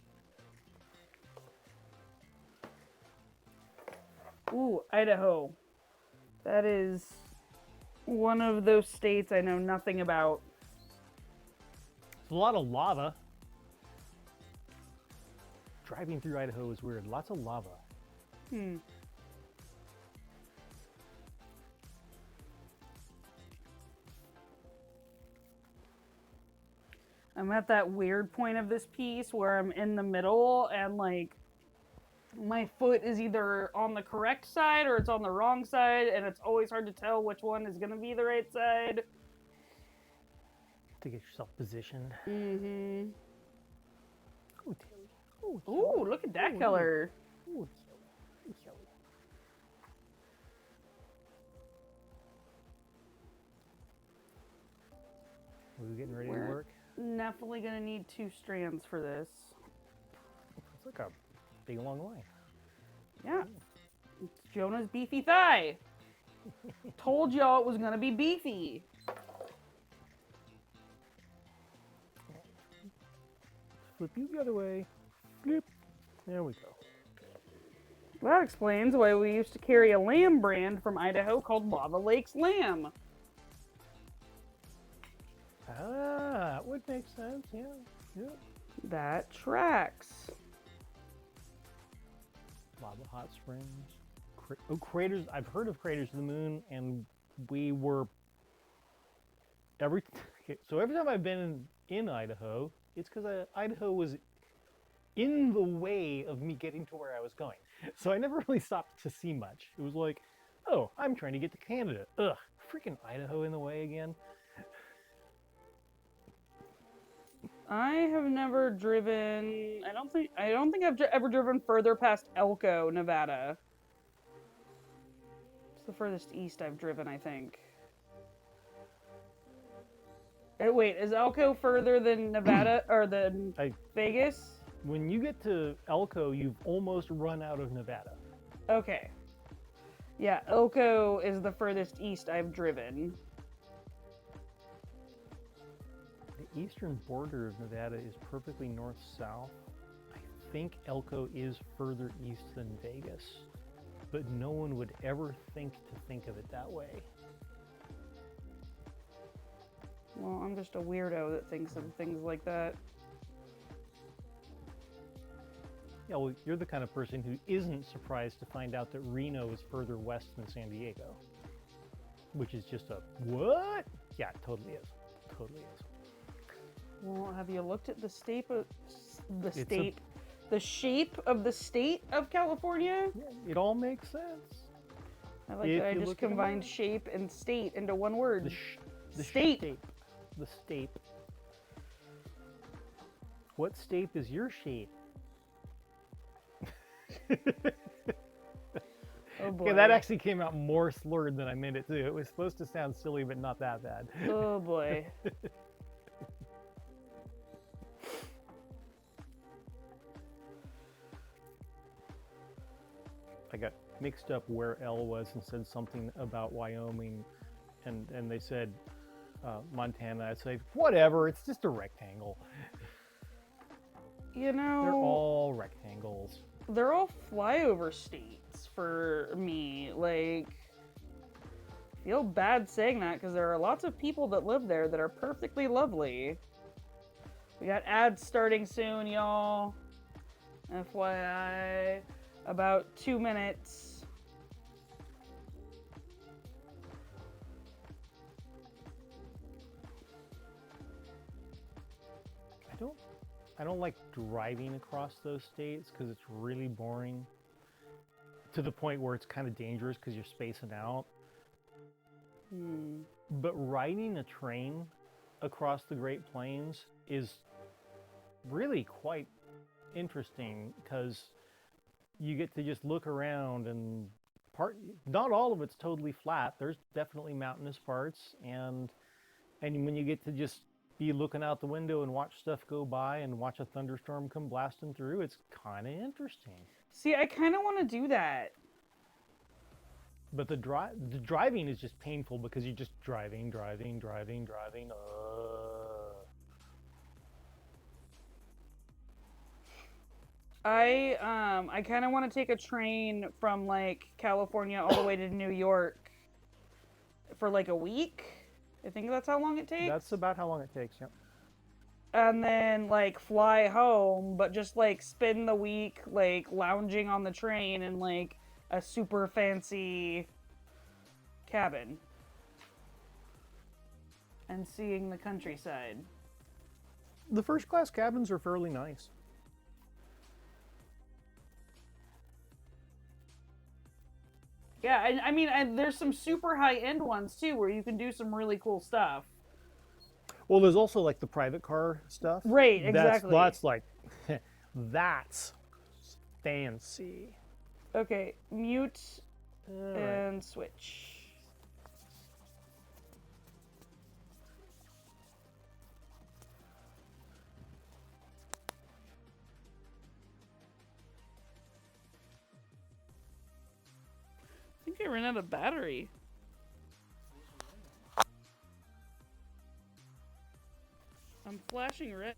Ooh, Idaho. That is one of those states I know nothing about. It's a lot of lava. Driving through Idaho is weird. Lots of lava. I'm at that weird point of this piece where I'm in the middle and like my foot is either on the correct side or it's on the wrong side, and it's always hard to tell which one is going to be the right side. To get yourself positioned. Mm-hmm. Ooh, look at that color. Ooh, Kelly. We're getting ready to We're- work. Definitely gonna need 2 strands for this. It's like a big long line. Yeah. It's Jonah's beefy thigh. Told y'all it was gonna be beefy. Flip you the other way. Flip. There we go. That explains why we used to carry a lamb brand from Idaho called Lava Lakes Lamb. Ah, that would make sense. Yeah. Yeah. That tracks. Lava hot springs. Craters. I've heard of Craters of the Moon, and we were every time I've been in Idaho, it's because Idaho was in the way of me getting to where I was going. So I never really stopped to see much. It was like, oh, I'm trying to get to Canada. Ugh, freaking Idaho in the way again. I have never driven. I don't think I've ever driven further past Elko, Nevada. It's the furthest east I've driven, I think. Wait, is Elko further than Nevada or than Vegas? When you get to Elko, you've almost run out of Nevada. Okay. Yeah, Elko is the furthest east I've driven. The eastern border of Nevada is perfectly north-south. I think Elko is further east than Vegas, but no one would ever think of it that way. Well, I'm just a weirdo that thinks of things like that. Yeah, well, you're the kind of person who isn't surprised to find out that Reno is further west than San Diego, which is just a what? Yeah, it totally is. Totally is. Well, have you looked at the shape of the It's state? The shape of the state of California? Yeah, it all makes sense. I like If that I you just look at a combined map. shape and state into one word. The State. shape. The state. What shape is your shape? Oh boy. Okay, that actually came out more slurred than I meant it to. It was supposed to sound silly, but not that bad. Oh boy. I got mixed up where L was and said something about Wyoming, and they said Montana. I'd say, whatever, it's just a rectangle. You know, They're all rectangles. they're all flyover states for me. Like, I feel bad saying that because there are lots of people that live there that are perfectly lovely. We got ads starting soon, y'all. FYI, about 2 minutes. I don't like driving across those states because it's really boring. To the point where it's kind of dangerous because you're spacing out. But riding a train across the Great Plains is really quite interesting because you get to just look around and not all of it's totally flat. There's definitely mountainous parts, and when you get to just be looking out the window and watch stuff go by and watch a thunderstorm come blasting through, it's kind of interesting. See, I kind of want to do that. But the driving is just painful because you're just driving. I kind of want to take a train from like California all the way to New York for like a week. I think that's how long it takes. That's about how long it takes, yep. And then like fly home, but just like spend the week like lounging on the train in like a super fancy cabin and seeing the countryside. The first class cabins are fairly nice. Yeah, I mean, there's some super high-end ones too, where you can do some really cool stuff. Well, there's also like the private car stuff. Right, exactly. That's like, That's fancy. Okay, mute All right. and switch. I think I ran out of battery. I'm flashing red.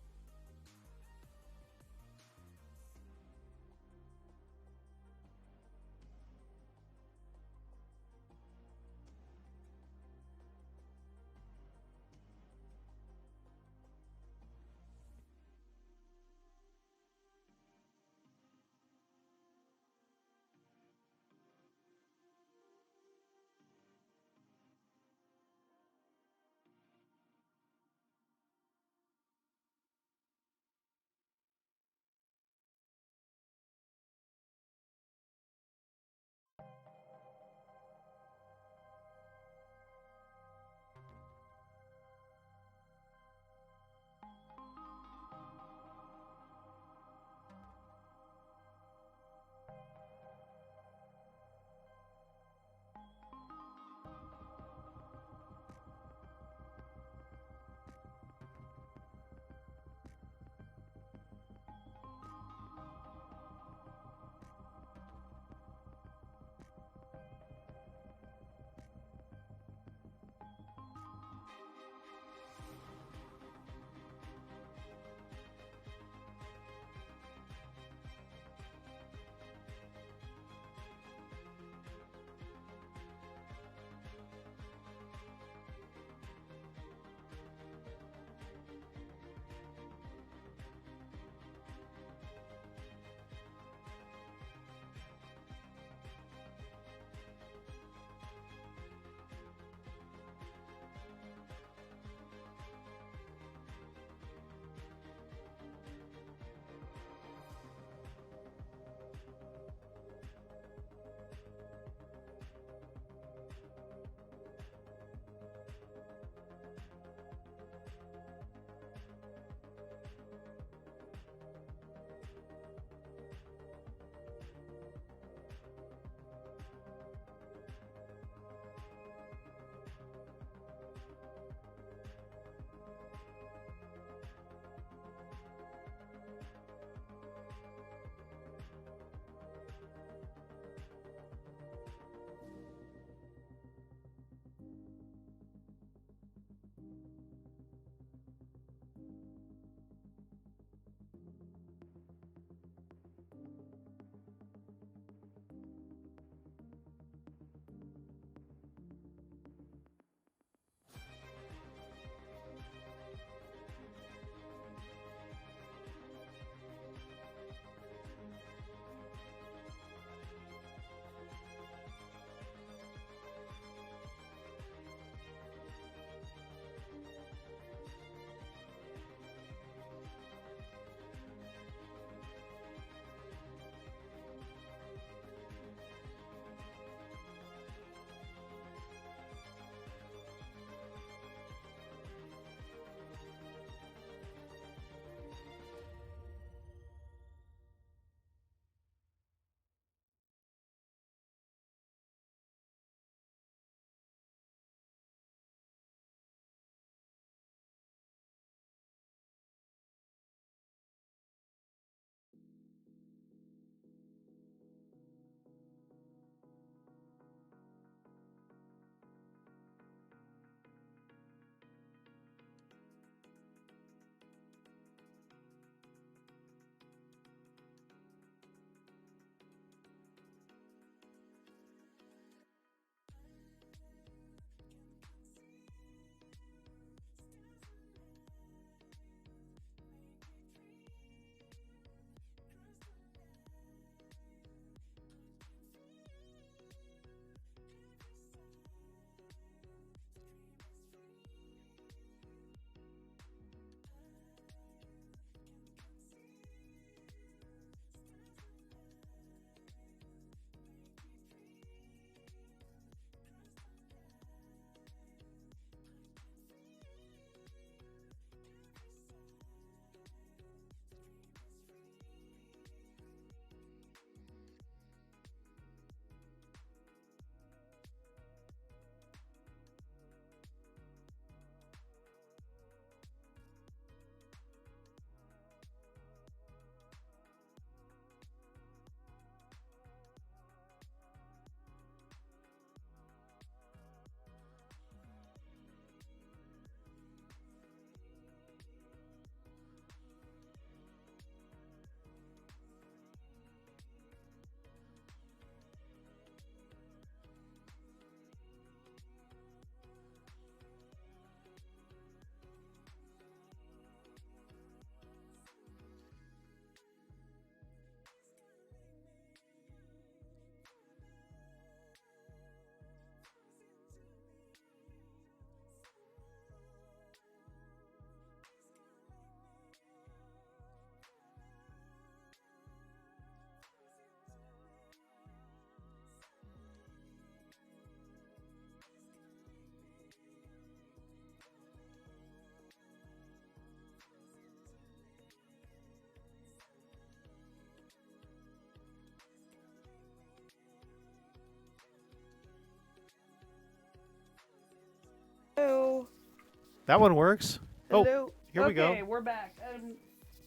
That one works. Oh, Hello. here we go. Okay, we're back. I'm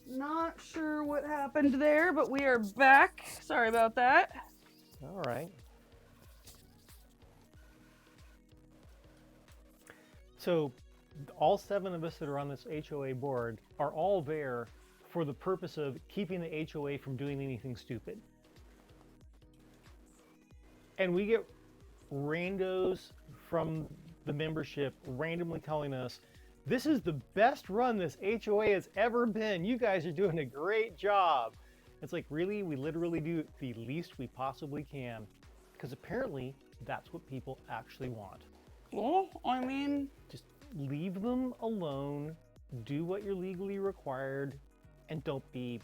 not sure what happened there, but we are back. Sorry about that. All right. So, all 7 of us that are on this HOA board are all there for the purpose of keeping the HOA from doing anything stupid. And we get randos from the membership randomly telling us, this is the best run this HOA has ever been. You guys are doing a great job. It's like, really? We literally do the least we possibly can. Because apparently, that's what people actually want. Well, I mean, Just leave them alone, do what you're legally required, and don't be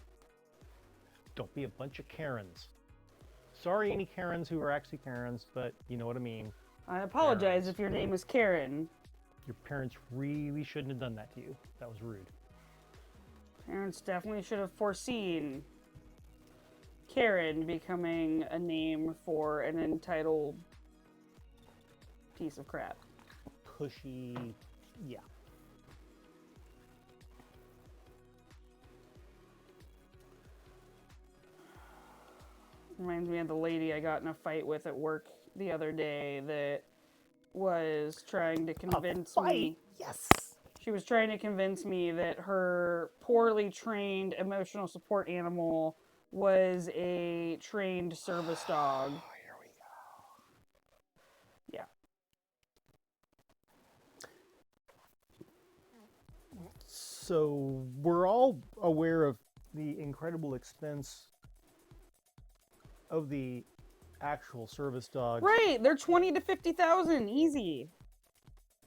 a bunch of Karens. Sorry, any Karens who are actually Karens, but you know what I mean. I apologize if your name is Karen. Your parents really shouldn't have done that to you. That was rude. Parents definitely should have foreseen Karen becoming a name for an entitled piece of crap. Pushy, yeah. Reminds me of the lady I got in a fight with at work the other day that was trying to convince me. Yes. She was trying to convince me that her poorly trained emotional support animal was a trained service dog. Here we go. Yeah. So we're all aware of the incredible expense of the actual service dog. Right, they're 20 to 50,000, easy.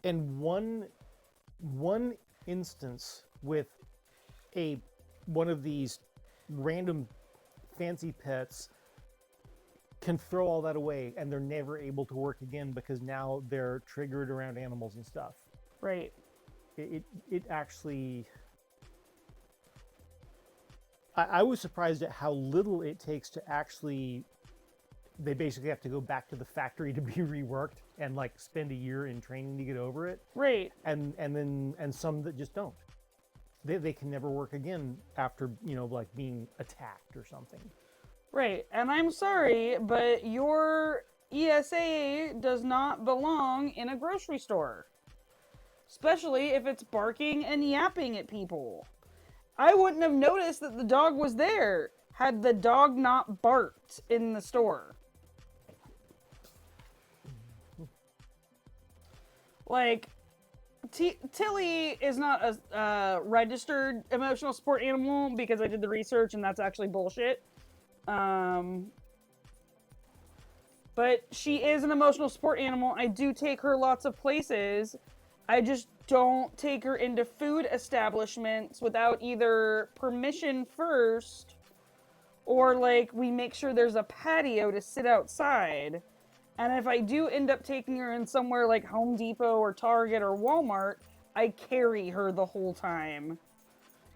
And one instance with one of these random fancy pets can throw all that away, and they're never able to work again because now they're triggered around animals and stuff. Right. It actually, I was surprised at how little it takes to actually, they basically have to go back to the factory to be reworked and like spend a year in training to get over it. Right. And some that just don't. They can never work again after, like being attacked or something. Right. And I'm sorry, but your ESA does not belong in a grocery store. Especially if it's barking and yapping at people. I wouldn't have noticed that the dog was there had the dog not barked in the store. Like, Tilly is not a registered emotional support animal because I did the research and that's actually bullshit. But she is an emotional support animal. I do take her lots of places. I just don't take her into food establishments without either permission first or like we make sure there's a patio to sit outside. And if I do end up taking her in somewhere like Home Depot or Target or Walmart, I carry her the whole time.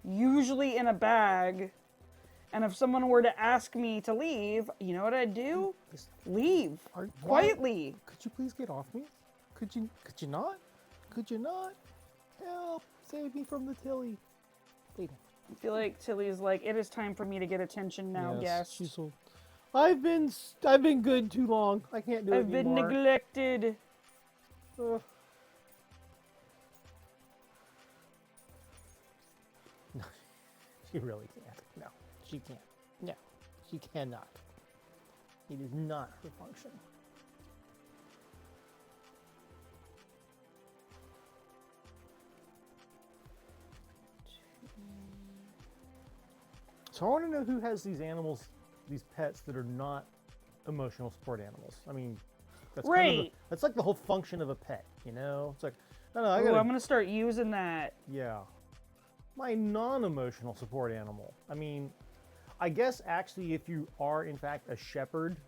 Usually in a bag. And if someone were to ask me to leave, you know what I'd do? Leave. Quietly. Could you please get off me? Could you not? Could you not? Help! Save me from the Tilly. Wait. I feel like Tilly's like, it is time for me to get attention now, guest. She's so... I've been good too long. I can't do it anymore. I've been neglected. No, she really can't. No, she can't. No, she cannot. It is not her function. So I want to know who has these animals, these pets that are not emotional support animals. I mean, that's that's like the whole function of a pet, you know? It's like, no, I'm gonna start using that. Yeah. My non-emotional support animal. I mean, I guess actually if you are in fact a shepherd.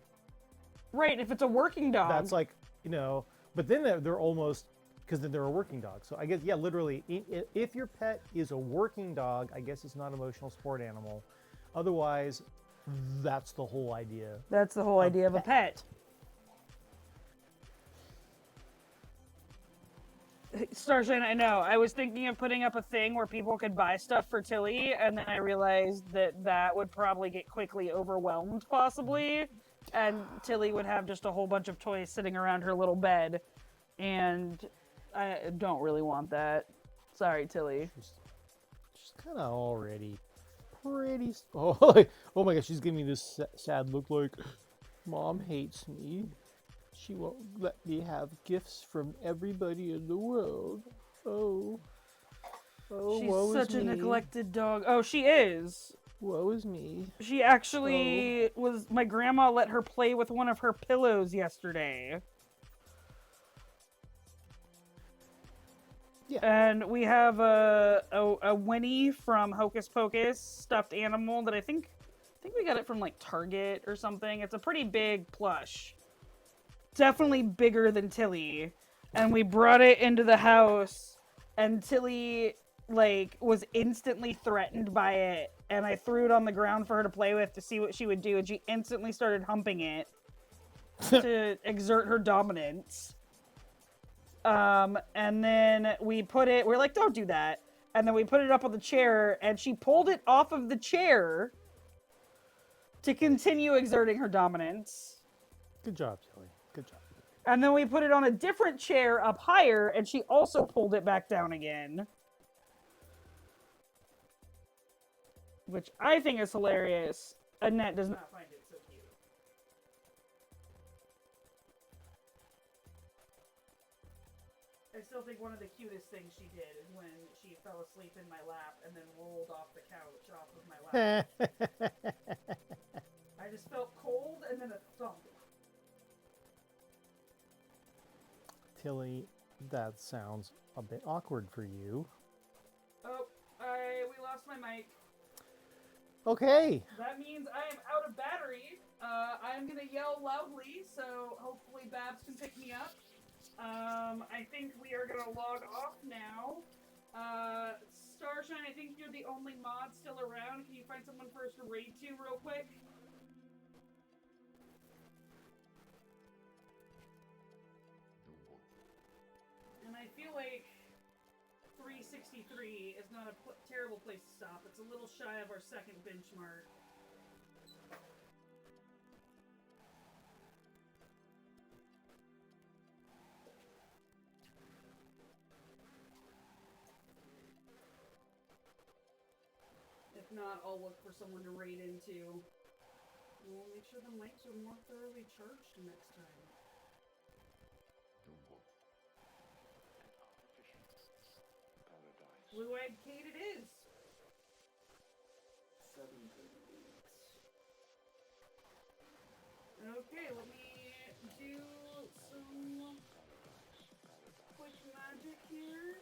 Right, if it's a working dog. That's like, but then they're almost, because then they're a working dog. So I guess, yeah, literally, if your pet is a working dog, I guess it's not an emotional support animal. Otherwise, that's the whole idea. That's the whole idea of a pet. Starshine, I know. I was thinking of putting up a thing where people could buy stuff for Tilly, and then I realized that would probably get quickly overwhelmed, possibly, and Tilly would have just a whole bunch of toys sitting around her little bed, and I don't really want that. Sorry, Tilly. She's kind of already pretty. Oh, oh my gosh, she's giving me this sad look like, Mom hates me. She won't let me have gifts from everybody in the world. Oh. Oh, She's woe such is a me. neglected dog. Oh, she is. Woe is me. She actually was. My grandma let her play with one of her pillows yesterday. Yeah. And we have a Winnie from Hocus Pocus stuffed animal that I think we got it from like Target or something. It's a pretty big plush. Definitely bigger than Tilly. And we brought it into the house, and Tilly like was instantly threatened by it, and I threw it on the ground for her to play with to see what she would do, and she instantly started humping it to exert her dominance. And then we're like, don't do that. And then we put it up on the chair, and she pulled it off of the chair to continue exerting her dominance. Good job, Tilly. Good job. And then we put it on a different chair up higher, and she also pulled it back down again. Which I think is hilarious. Annette does not find it so cute. I still think one of the cutest things she did is when she fell asleep in my lap and then rolled off the couch off of my lap. I just felt cold and then a thump. Tilly, that sounds a bit awkward for you. Oh, we lost my mic. Okay. That means I am out of battery. I'm gonna yell loudly, so hopefully Babs can pick me up. I think we are gonna log off now. Starshine, I think you're the only mod still around. Can you find someone for us to raid to real quick? And I feel like 363 is not a terrible place to stop. It's a little shy of our second benchmark. If not, I'll look for someone to raid into. We'll make sure the mics are more thoroughly charged next time. Blue-eyed Kate it is. 738. Okay, let me do some quick magic here.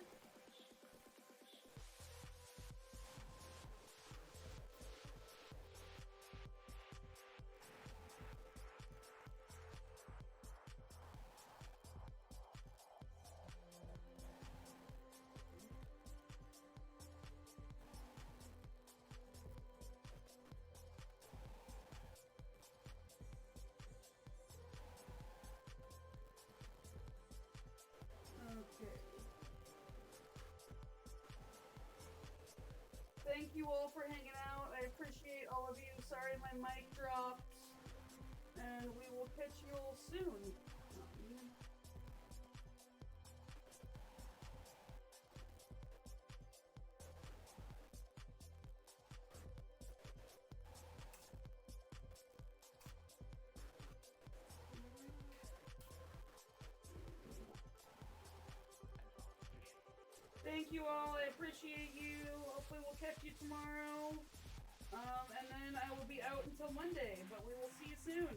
Thank you all for hanging out. I appreciate all of you. Sorry my mic dropped. And we will catch you all soon. Thank you all. I appreciate you. Hopefully we'll catch you tomorrow. And then I will be out until Monday, but we will see you soon.